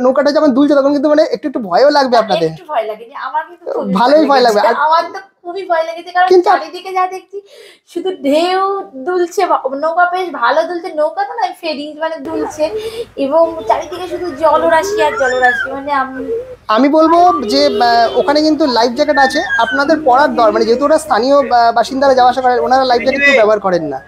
নৌকাটা যখন দুলছে তখন কিন্তু মানে একটু একটু ভয়ও লাগবে আপনাদের, একটু ভয় লাগে, আমার কিন্তু খুবই ভালোই ভয় লাগবে। লেগেছে। আমার তো খুবই ভয় লেগেছে, কারণ কিন্তু চারিদিকে যা দেখছি শুধু ঢেউ দুলছে, নৌকা বেশ ভালো দুলছে, নৌকা তো নয় ফেরি মানে দুলছে, এবং চারিদিকে শুধু জলরাশি আর জলরাশি, মানে আমি বলবো যে ওখানে কিন্তু লাইফ জ্যাকেট আছে, আপনাদের পরার দর, মানে যেহেতু ওরা স্থানীয় বাসিন্দারা যাওয়া আসা করেন, ওনারা লাইফ জ্যাকেট কেউ ব্যবহার করেন না।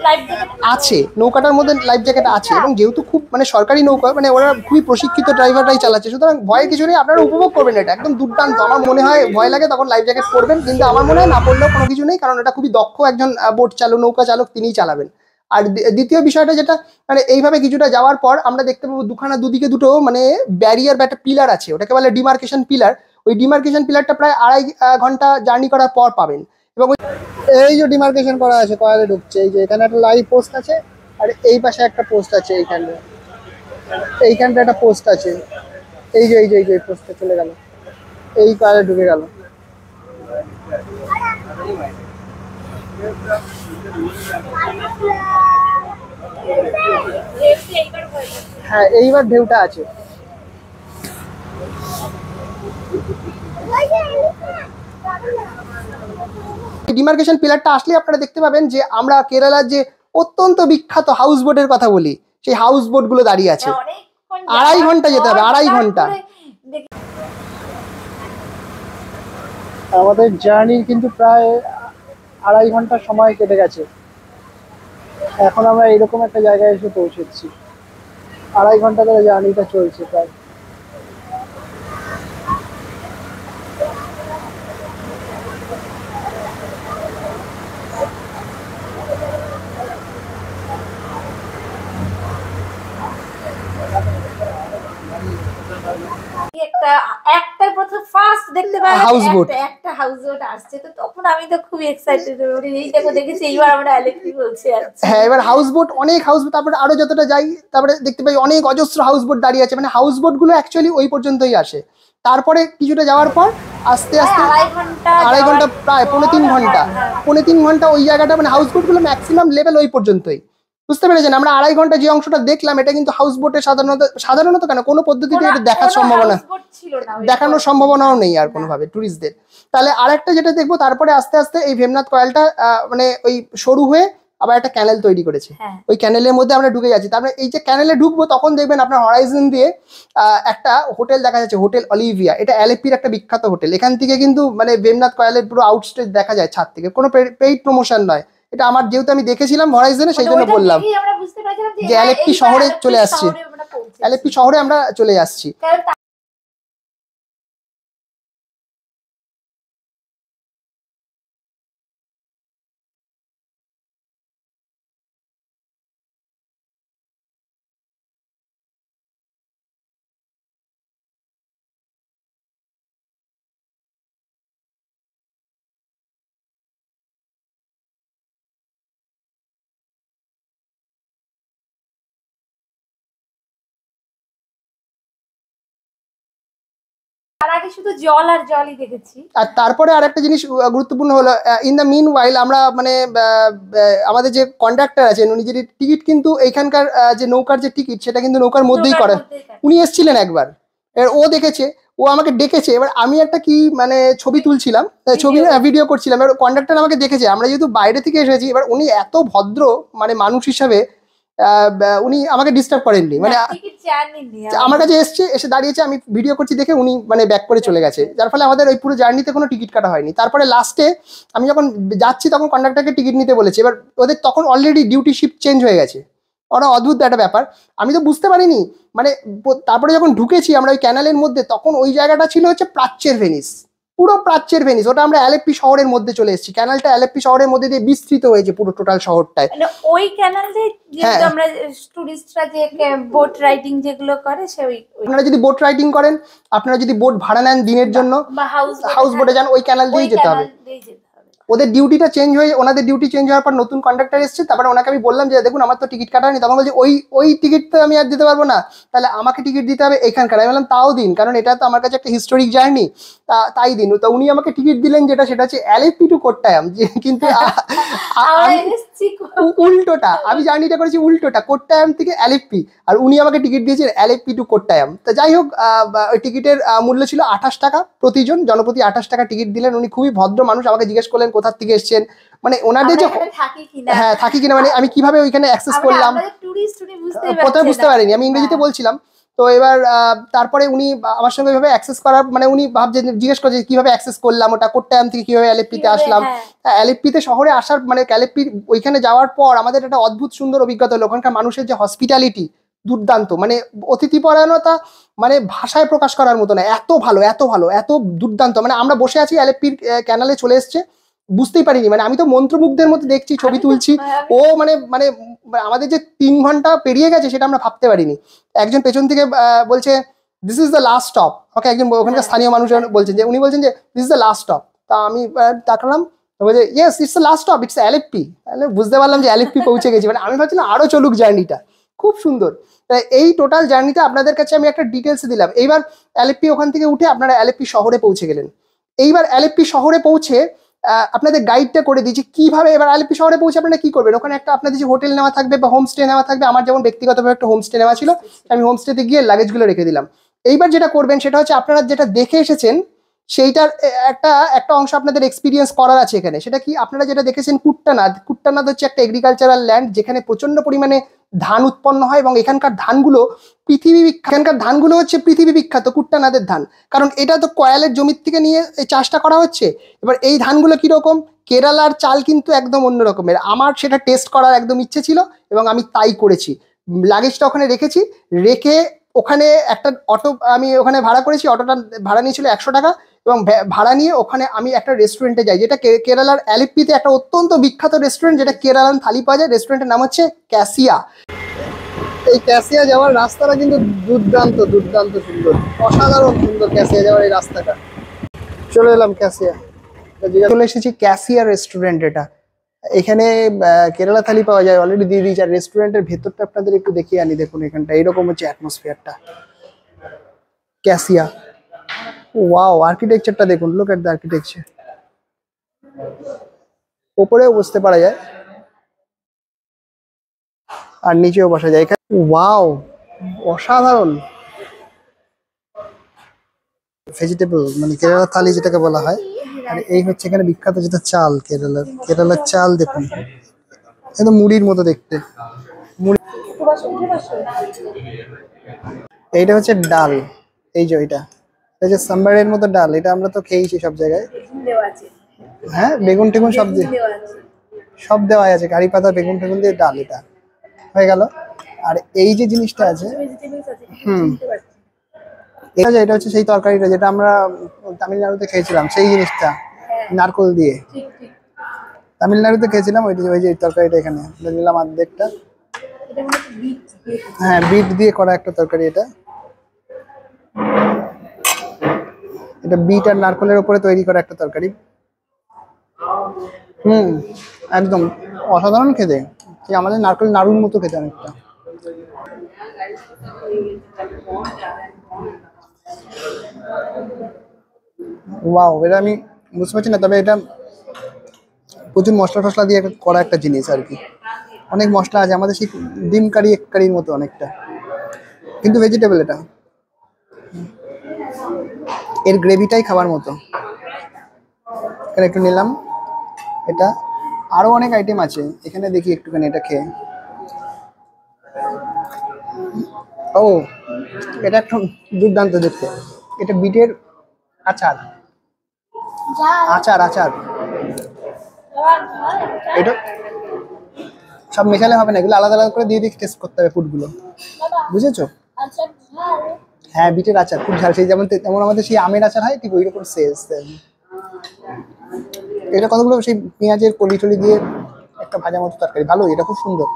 লাইফ জ্যাকেট আছে নৌকাটার মধ্যে লাইফ জ্যাকেট আছে, এবং যেহেতু খুব মানে সরকারি নৌকা, মানে ওরা খুবই প্রশিক্ষিত ড্রাইভাররাই চালাচ্ছে, সুতরাং ভয়ের কিছু নেই, আপনারা উপভোগ করবেন, এটা একদম দুর্দান্ত। আমার মনে হয় ভয় লাগে তখন লাইফ জ্যাকেট পরবেন, কিন্তু আমার মনে হয় না পরলেও কোনো কিছু নেই, কারণ এটা খুবই দক্ষ একজন বোট চালক, নৌকা চালক, তিনিই চালাবেন। আর দ্বিতীয় বিষয়টা যেটা, মানে এইভাবে কিছুটা যাওয়ার পর আমরা দেখতে পাবো দুদিকে দুটো মানে ব্যারিয়ার বা একটা পিলার আছে, ওটাকে বলে ডিমার্কেশন পিলার। ওই ডিমার্কেশন পিলারটা প্রায় 2.5 ঘন্টা জার্নি করার পর পাবেন। এবং এই যে ডিমার্কেশন করা আছে কয়ালে ঢুকছে, এই যে এখানে একটা লাইভ পোস্ট আছে, আর এই পাশে একটা পোস্ট আছে, এইখানটা একটা পোস্ট আছে, এই যে পোস্টটা চলে গেল, এই কয়ালে ঢুকে গেল। হ্যাঁ, এইবার ঢেউটা আছে। ডিমার্কেশন পিলারটা আসলে আপনারা দেখতে পাবেন যে আমরা কেরালার যে অত্যন্ত বিখ্যাত হাউস বোটের কথা বলি, সেই হাউস বোট গুলো দাঁড়িয়ে আছে। 2.5 ঘন্টা যেতে হবে, 2.5 ঘন্টা। আমাদের জার্নির কিন্তু প্রায় 2.5 ঘন্টা সময় কেটে গেছে, এখন আমরা এরকম একটা জায়গায় এসে পৌঁছেছি। 2.5 ঘন্টা ধরে জার্নিটা চলছে প্রায়। একটা প্রথম ফার্স্ট দেখতে পাই হাউস বোট, একটা হাউস বোট আসছে, তো তখন আমি তো খুব এক্সাইটেড, এই দেখো দেখেছি এইবার আমরা আলেপ্পি বলছি। হ্যাঁ, এবার হাউস বোট, অনেক হাউস বোট, তারপরে আরো যতটা যাই তারপরে দেখতে পাই অনেক অজস্র হাউস বোট দাঁড়িয়ে আছে, মানে হাউস বোট গুলো অ্যাকচুয়ালি ওই পর্যন্তই আসে। তারপরে কিছুটা যাওয়ার পর আস্তে আস্তে 2.5 ঘন্টা, প্রায় 3.5 ঘন্টা, 3.5 ঘন্টা ওই জায়গাটা, মানে হাউস বোট গুলো ম্যাক্সিমাম লেভেল ওই পর্যন্তই। বুঝতে পেরেছেন? আমরা 2.5 ঘন্টা যে অংশটা দেখলাম, এটা কিন্তু হাউস বোটে সাধারণত কেন কোনো পদ্ধতিতে এটা দেখার সম্ভাবনা, দেখানোর সম্ভাবনাও নেই আর কোনোভাবে টুরিস্টদের। তাহলে আরেকটা যেটা দেখবো, তারপরে আস্তে আস্তে এই ভেমনাথ কয়ালটা মানে ওই সরু হয়ে আবার একটা ক্যানেল তৈরি করেছে, ওই ক্যানেলের মধ্যে আমরা ঢুকে যাচ্ছি। তারপরে এই যে ক্যানেলে ঢুকবো তখন দেখবেন আপনার হরাইজন দিয়ে একটা হোটেল দেখা যাচ্ছে, হোটেল অলিভিয়া। এটা আলেপ্পির একটা বিখ্যাত হোটেল, এখান থেকে কিন্তু মানে ভেমনাথ কয়ালের পুরো আউটস্টেজ দেখা যায় ছাদ থেকে, কোনো পেইড প্রমোশন নয় এটা, আমার যেহেতু আমি দেখেছিলাম হরাইজনে সেই জন্য বললাম যে আলেপ্পি শহরে চলে আসছি, আলেপ্পি শহরে আমরা চলে আসছি। তার আগে শুধু জল আর জলই দেখেছি। আর তারপরে আরেকটা জিনিস গুরুত্বপূর্ণ হলো, ইন দ্য মিন ওয়াইল আমরা মানে আমাদের যে কন্ডাক্টর আছেন উনি যে টিকিট কিন্তু এইখানকার যে নৌকার যে টিকিট সেটা কিন্তু নৌকার মধ্যেই করেন, উনি এসেছিলেন একবার, ও দেখেছে, ও ও আমাকে ডেকেছে, এবার আমি একটা কি মানে ছবি তুলছিলাম, ছবি ভিডিও করছিলাম, এবার কন্ডাক্টর আমাকে দেখেছে, আমরা যেহেতু বাইরে থেকে এসেছি, এবার উনি এত ভদ্র মানে মানুষ হিসাবে উনি আমাকে ডিস্টার্ব করেননি, মানে টিকিট জানিনি আমার কাছে এসে দাঁড়িয়েছে, আমি ভিডিও করছি দেখে উনি মানে ব্যাক করে চলে গেছে, যার ফলে আমাদের ওই পুরো জার্নিতে কোনো টিকিট কাটা হয়নি। তারপরে লাস্টে আমি যখন যাচ্ছি তখন কন্ডাক্টরকে টিকিট নিতে বলেছি, এবার ওদের তখন অলরেডি ডিউটি শিফট চেঞ্জ হয়ে গেছে, ওরা অদ্ভুত একটা ব্যাপার, আমি তো বুঝতে পারিনি মানে। তারপরে যখন ঢুকেছি আমরা ওই ক্যানালের মধ্যে, তখন ওই জায়গাটা ছিল হচ্ছে প্রাচ্যের ভেনিস, পুরো প্রাচ্যের ভেনিস, ওটা আমরা অ্যালেপ্পি শহরের মধ্যে চলে এসেছি, ক্যানালটা অ্যালেপ্পি শহরের মধ্যে দিয়ে বিস্তৃত হয়েছে পুরো টোটাল শহরটায়। মানে ওই ক্যানাল দিয়ে যেহেতু আমরা টুরিস্টরা যে বোট রাইডিং যেগুলো করে সে ওই আপনারা যদি বোট রাইডিং করেন, আপনারা যদি বোট ভাড়া নেন দিনের জন্য, বা হাউস বোটে যান, ওই ক্যানাল দিয়েই যেতে হবে। ওদের ডিউটিটা চেঞ্জ হয়ে, ওনাদের ডিউটি চেঞ্জ হওয়ার পর নতুন কন্ডাক্টর এসেছে, তারপরে ওনাকে আমি বললাম যে দেখুন আমার তো টিকিট কাটা হয়নি, তখন বলছে ওই টিকিট তো আমি আর দিতে পারবো না, তাহলে আমাকে টিকিট দিতে হবে এখানকার। আমি বললাম তাও দিন, কারণ এটা তো আমার কাছে একটা হিস্টোরিক জার্নি, তাই দিন। তো উনি আমাকে টিকিট দিলেন সেটা হচ্ছে অ্যালেপ্পি টু কোট্টায়াম, কিন্তু উল্টোটা, আমি জার্নিটা করেছি উল্টোটা, কোট্টায়াম থেকে অ্যালেপ্পি, আর উনি আমাকে টিকিট দিয়েছেন অ্যালেপ্পি টু কোট্টায়াম। তো যাই হোক, ওই টিকিটের মূল্য ছিল 28 টাকা প্রতিজন, জনপ্রতি 28 টাকা টিকিট দিলেন। উনি খুবই ভদ্র মানুষ, আমাকে জিজ্ঞেস করলেন কোথা থেকে এসেছেন, মানে ওনাদের যে হ্যাঁ থাকি কিনা, মানে আমি কিভাবে ওইখানে অ্যাক্সেস করলাম প্রথমে বুঝতে পারিনি, আমি ইংরেজিতে বলছিলাম। তো এবার তারপরে উনি আমার সঙ্গে ওইভাবে অ্যাক্সেস করার, মানে উনি ভাবছেন, জিজ্ঞেস করছে কিভাবে অ্যাক্সেস করলাম, ওটা কোট্টায়াম থেকে কিভাবে অ্যালেপ্পিতে আসলাম। অ্যালেপ্পিতে শহরে আসার মানে অ্যালেপ্পির ওইখানে যাওয়ার পর আমাদের একটা অদ্ভুত সুন্দর অভিজ্ঞতা হলো। ওখানকার মানুষের যে হসপিটালিটি দুর্দান্ত, মানে অতিথিপরায়ণতা মানে ভাষায় প্রকাশ করার মতো না, এত ভালো এত ভালো এত দুর্দান্ত। মানে আমরা বসে আছি, অ্যালেপ্পির ক্যানালে চলে এসছে, বুঝতেই পারিনি, মানে আমি তো মন্ত্রমুগ্ধের মধ্যে দেখছি, ছবি তুলছি, ও মানে মানে আমাদের যে 3 ঘন্টা পেরিয়ে গেছে সেটা আমরা ভাবতে পারিনি। একজন পেছন থেকে বলছে this is the last stop, okay একজন ওখানকার স্থানীয় মানুষ বলছেন, যে উনি বলছেন যে this is the last stop. তা আমি তাকালাম, বলছে yes it's the last stop, it's Alleppey. তাহলে বুঝতে পারলাম যে অ্যালেপ্পি পৌঁছে গেছি, মানে আমি ভাবছিলাম আরো চলুক জার্নিটা, খুব সুন্দর। এই টোটাল জার্নিতে আপনাদের কাছে আমি একটা ডিটেলস দিলাম। এইবার অ্যালেপ্পি ওখান থেকে উঠে আপনারা অ্যালেপ্পি শহরে পৌঁছে গেলেন। এইবার অ্যালেপ্পি শহরে পৌঁছে আপনাদের গাইডটা করে দিয়েছি কিভাবে এবার অ্যালেপ্পি শহরে পৌঁছে আপনারা কি করবেন। ওখানে একটা আপনাদের যে হোটেল নেওয়া থাকবে বা হোমস্টে নেওয়া থাকবে, আমার যেমন ব্যক্তিগতভাবে একটা হোমস্টে নেওয়া ছিল, আমি হোমস্টেতে গিয়ে লাগেজগুলো রেখে দিলাম। এইবার যেটা করবেন সেটা হচ্ছে আপনারা যেটা দেখে এসেছেন সেইটার একটা অংশ আপনাদের এক্সপিরিয়েন্স করার আছে এখানে। সেটা কি, আপনারা যেটা দেখেছেন কুট্টানাদ হচ্ছে একটা এগ্রিকালচারাল ল্যান্ড, যেখানে প্রচন্ড পরিমাণে ধান উৎপন্ন হয়, এবং এখানকার ধানগুলো হচ্ছে পৃথিবী বিখ্যাত কুট্টানাদের ধান, কারণ এটা তো কয়ালের জমির থেকে নিয়ে এই চাষটা করা হচ্ছে। এবার এই ধানগুলো কিরকম, কেরালার চাল কিন্তু একদম অন্য রকমের। আমার সেটা টেস্ট করার একদম ইচ্ছে ছিল এবং আমি তাই করেছি। লাগেজটা ওখানে রেখে ওখানে একটা অটো আমি ওখানে ভাড়া করেছি, অটোটা ভাড়া নিয়েছিল 100 টাকা, এবং ভাড়া নিয়ে ওখানে আমি একটা রেস্টুরেন্টে যাই, যেটা কেরালার অ্যালেপ্পিতে একটা অত্যন্ত বিখ্যাত রেস্টুরেন্ট, যেটা কেরালান থালি পাওয়া যায়। রেস্টুরেন্টের নাম হচ্ছে ক্যাসিয়া। এই ক্যাসিয়া যাওয়ার রাস্তাটা কিন্তু দুর্দান্ত সুন্দর, অসাধারণ সুন্দর ক্যাসিয়া যাওয়ার এই রাস্তাটা। চলে এলাম ক্যাসিয়া, চলে এসেছি ক্যাসিয়া রেস্টুরেন্ট। এটা এখানে কেরালা থালি পাওয়া যায়, অলরেডি দিয়ে দিয়েছি। আর রেস্টুরেন্টের ভেতরটা আপনাদের একটু দেখিয়ে আনি, দেখুন এখানটা এরকম হচ্ছে অ্যাটমসফিয়ারটা। ক্যাসিয়া, ওয়াও, আর্কিটেকচারটা দেখুন, লুক এট দ্য আর্কিটেকচার। ওপরেও বসতে পারা যায় আর নিচেও বসা যায় এখানে। ওয়াও, অসাধারণ। ভেজিটেবল মানে কেরালা থালি যেটাকে বলা হয়। আর এই হচ্ছে এখানে বিখ্যাত যেটা চাল, কেরালার চাল দেখুন, একদম মুড়ির মতো দেখতে। এইটা হচ্ছে ডাল, এই যে এটা হচ্ছে সাম্বারের মতো ডাল, এটা আমরা তো খেয়েছি সব জায়গায়। হ্যাঁ, বেগুন টেগুন সব দেওয়া আছে, কারি পাতা বেগুন টেগুন দিয়ে ডাল, এটা হয়ে গেল। আর এই যে জিনিসটা আছে, এটা হচ্ছে সেই তরকারিটা যেটা আমরা তামিলনাড়ুতে খেয়েছিলাম, সেই জিনিসটা নারকোল দিয়ে তামিলনাড়ুতে খেয়েছিলাম, ওই যে তরকারিটা এখানে নিলাম অর্ধেকটা। হ্যাঁ, বিট দিয়ে করা একটা তরকারি এটা বিট আর নারকোলের উপরে তৈরি করা একটা তরকারি। একদম অসাধারণ খেতে, আমাদের নারকেল নাড়ুর মতো খেতে অনেকটা। ওয়াও, এটা আমি বুঝতে পারছি না, তবে এটা প্রচুর মশলা টশলা দিয়ে করা একটা জিনিস আর কি। অনেক মশলা আছে, আমাদের সেই ডিম কারি এক কারির মতো অনেকটা, কিন্তু ভেজিটেবল এটা। এর গ্রেভিটাই খাবার মতো। এখানে একটু নিলাম এটা, আরো অনেক আইটেম আছে এখানে, দেখি একটুখানি এটা খেয়ে। ও, এটা একটু দুর্দান্ত দেখতে। এটা বিটের আচার, আচার আচার। এটা সব মেশালে হবে না, এগুলো আলাদা আলাদা করে দিয়ে দিয়ে টেস্ট করতে হবে ফুডগুলো, বুঝেছো? হ্যাঁ, বিটের আচার খুব ঝাল, সেই যেমন আমাদের সেই আমের আচার হয় ঠিক ওই রকম সেম। এটা কতগুলো সেই পেঁয়াজের কলি টলি দিয়ে একটা ভাজা মতো তরকারি, ভালো, এটা খুব সুন্দর।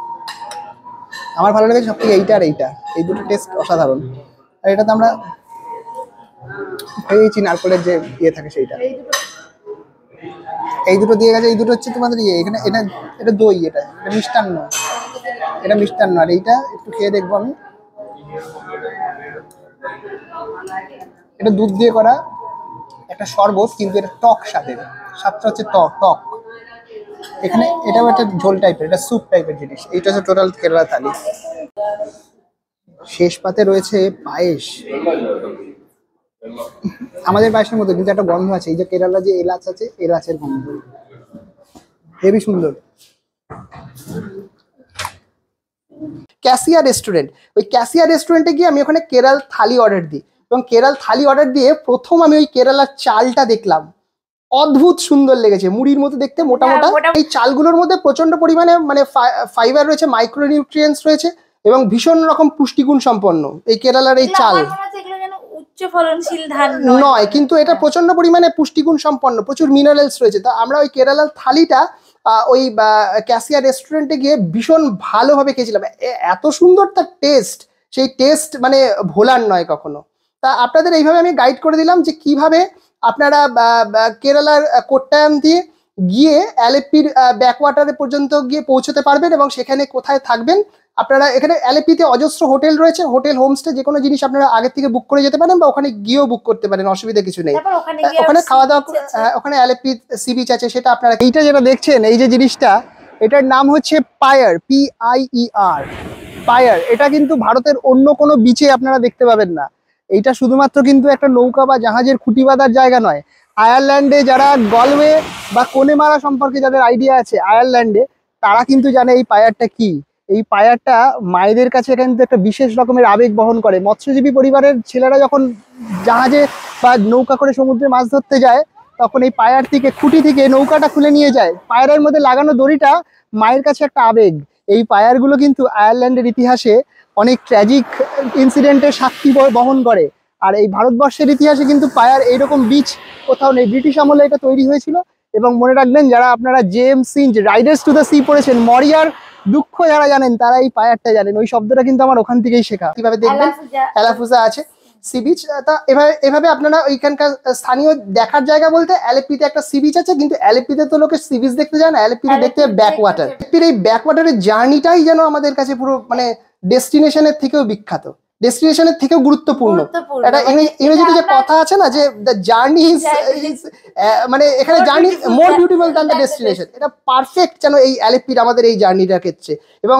আমার ভালো লেগেছে সব থেকে এইটা আর এইটা, এই দুটো টেস্ট অসাধারণ। আর এটাতে আমরা খেয়েছি নারকলের যে ইয়ে থাকে সেইটা, এই দুটো দিয়ে গেছে। এই দুটো হচ্ছে তোমাদের ইয়ে, এখানে এটা এটা দই, এটা মিষ্টান্ন, এটা মিষ্টান্ন। আর এইটা একটু খেয়ে দেখবো আমি, এটা দুধ দিয়ে করা একটা শরবত, কিন্তু এটা টক স্বাদের, স্বাদটা হচ্ছে টক। এখানে এটাও একটা ঝোল টাইপের, এটা স্যুপ টাইপের জিনিস। এইটা হচ্ছে টোটাল কেরালা থালি। শেষ পাতে রয়েছে পায়েস, আমাদের পায়েসের মধ্যে কিন্তু একটা গন্ধ আছে, এই যে কেরালা যে এলাচ আছে, এলাচের গন্ধ হেবি সুন্দর। ক্যাসিয়া রেস্টুরেন্ট, ওই ক্যাসিয়া রেস্টুরেন্টে গিয়ে আমি ওখানে কেরাল থালি অর্ডার দিই, এবং কেরাল থালি অর্ডার দিয়ে প্রথম আমি ওই কেরালার চালটা দেখলাম, অদ্ভুত সুন্দর লেগেছে, মুড়ির মতো দেখতে, মোটা মোটা। এই চালগুলোর মধ্যে প্রচন্ড পরিমাণে মানে ফাইবার রয়েছে, মাইক্রোনিউট্রিয়েন্টস রয়েছে, এবং ভীষণ রকম পুষ্টিগুণ সম্পন্ন এই কেরালার এই চাল। উচ্চ ফলনশীল ধান নয়, কিন্তু এটা প্রচন্ড পরিমাণে পুষ্টিগুণ সম্পন্ন, প্রচুর মিনারেলস রয়েছে। তো আমরা ওই কেরালার থালিটা ওই ক্যাসিয়া রেস্টুরেন্টে গিয়ে ভীষণ ভালোভাবে খেয়েছিলাম, এত সুন্দর তার টেস্ট, সেই টেস্ট মানে ভোলার নয় কখনো। তা আপনাদের এইভাবে আমি গাইড করে দিলাম যে কিভাবে আপনারা কেরালার কোট্টায়াম দিয়ে গিয়ে অ্যালেপ্পির ব্যাকওয়াটারে পর্যন্ত গিয়ে পৌঁছতে পারবেন, এবং সেখানে কোথায় থাকবেন। আপনারা এখানে অ্যালেপ্পিতে অজস্র হোটেল রয়েছে, হোটেল হোমস্টে, যে কোনো জিনিস আপনারা আগের থেকে বুক করে যেতে পারেন, বা ওখানে গিয়েও বুক করতে পারেন, অসুবিধা কিছু নেই। ওখানে খাওয়া দাওয়া, ওখানে অ্যালেপ্পি সি বিচ আছে, সেটা আপনারা। এইটা যেটা দেখছেন, এই যে জিনিসটা, এটার নাম হচ্ছে পায়ার, PIER, পায়ার। এটা কিন্তু ভারতের অন্য কোনো বিচে আপনারা দেখতে পাবেন না। এইটা শুধুমাত্র কিন্তু একটা নৌকা বা জাহাজের খুঁটি বাঁধার জায়গা নয়। আয়ারল্যান্ডে যারা গলওয়ে বা কোনেমারা সম্পর্কে যাদের আইডিয়া আছে আয়ারল্যান্ডে, তারা কিন্তু জানে এই পায়ারটা কি। এই পায়ারটা মায়েদের কাছে কিন্তু একটা বিশেষ রকমের আবেগ বহন করে। মৎস্যজীবী পরিবারের ছেলেরা যখন জাহাজে বা নৌকা করে সমুদ্রে মাছ ধরতে যায়, তখন এই পায়ার থেকে, খুঁটি থেকে নৌকাটা খুলে নিয়ে যায়। পায়ারের মধ্যে লাগানো দড়িটা মায়ের কাছে একটা আবেগ। এই পায়ারগুলো কিন্তু আয়ারল্যান্ডের ইতিহাসে অনেক ট্র্যাজিক ইনসিডেন্টের সাক্ষী বহন করে। আর এই ভারতবর্ষের ইতিহাসে কিন্তু পায়ার এইরকম বিচ কোথাও নেই। ব্রিটিশ আমলে এটা তৈরি হয়েছিল। এবং মনে রাখবেন, যারা আপনারা James সিঞ্জ Riders to the sea পড়েছেন, মরিয়ার দুঃখ যারা জানেন, তারা এই পায়ারটা জানেন। ওই শব্দটা কিন্তু আমার ওখান থেকেই শেখা। কিভাবে দেখবেন, অ্যালাফুজা আছে, সি বিচ। তা এভাবে আপনারা ওইখানকার স্থানীয় দেখার জায়গা বলতে অ্যালেপ্পিতে একটা সি বিচ আছে, কিন্তু অ্যালেপ্পিতে তো লোকে সি বিচ দেখতে যায় না, অ্যালেপ্পিতে দেখতে ব্যাকওয়াটার। অ্যালেপ্পির এই ব্যাকওয়াটারের জার্নিটাই যেন আমাদের কাছে পুরো মানে ডেস্টিনেশনের থেকেও বিখ্যাত, ডেস্টিনেশনের থেকেও গুরুত্বপূর্ণ। একটা ইংরেজিতে যে কথা আছে না, যে দ্য জার্নি ইজ মানে এখানে journey more beautiful than the destination. এটা পারফেক্ট যেন এই অ্যালেপ্পির আমাদের এই জার্নিটার ক্ষেত্রে। এবং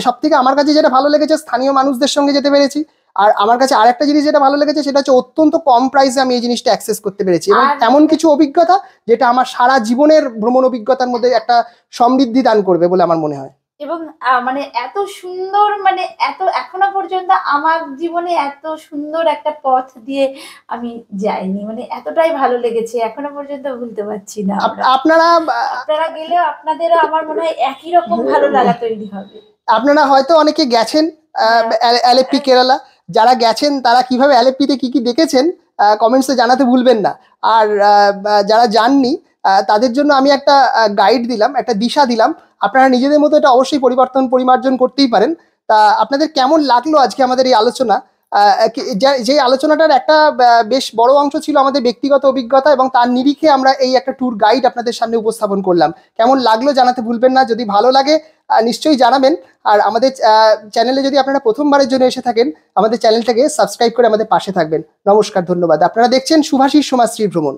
সব থেকে আমার কাছে যেটা ভালো লেগেছে, স্থানীয় মানুষদের সঙ্গে যেতে পেরেছি। আর আমার কাছে আর একটা জিনিস যেটা ভালো লেগেছে, সেটা হচ্ছে অত্যন্ত কম প্রাইসে আমি এই জিনিসটা অ্যাক্সেস করতে পেরেছি, এবং এমন কিছু অভিজ্ঞতা যেটা আমার সারা জীবনের ভ্রমণ অভিজ্ঞতার মধ্যে একটা সমৃদ্ধি দান করবে বলে আমার মনে হয়। এবং মানে এত সুন্দর, মানে এত এখনো পর্যন্ত আমার জীবনে এত সুন্দর একটা পথ দিয়ে আমি যাইনি, মানে এতটাই ভালো লেগেছে, এখনো পর্যন্ত ভুলতে পারছি না। আপনারা গেলেও আপনাদেরও আমার মনে হয় একই রকম ভালো লাগা তৈরি হবে। আপনারা হয়তো অনেকে গেছেন অ্যালেপ্পি কেরালা, যারা গেছেন তারা কিভাবে অ্যালেপ্পিতে কি কি দেখেছেন কমেন্টসে জানাতে ভুলবেন না। আর যারা যাননি তাদের জন্য আমি একটা গাইড দিলাম, একটা দিশা দিলাম। আপনারা নিজেদের মতো এটা অবশ্যই পরিমার্জন করতেই পারেন। তা আপনাদের কেমন লাগলো আজকে আমাদের এই আলোচনা? যে আলোচনাটার একটা বেশ বড় অংশ ছিল আমাদের ব্যক্তিগত অভিজ্ঞতা, এবং তার নিরিখে আমরা এই একটা ট্যুর গাইড আপনাদের সামনে উপস্থাপন করলাম। কেমন লাগলো জানাতে ভুলবেন না। যদি ভালো লাগে নিশ্চয়ই জানাবেন। আর আমাদের চ্যানেলে যদি আপনারা প্রথমবারের জন্য এসে থাকেন, আমাদের চ্যানেলটাকে সাবস্ক্রাইব করে আমাদের পাশে থাকবেন। নমস্কার, ধন্যবাদ। আপনারা দেখছেন শুভাশিস সমাজশ্রী ভ্রমণ।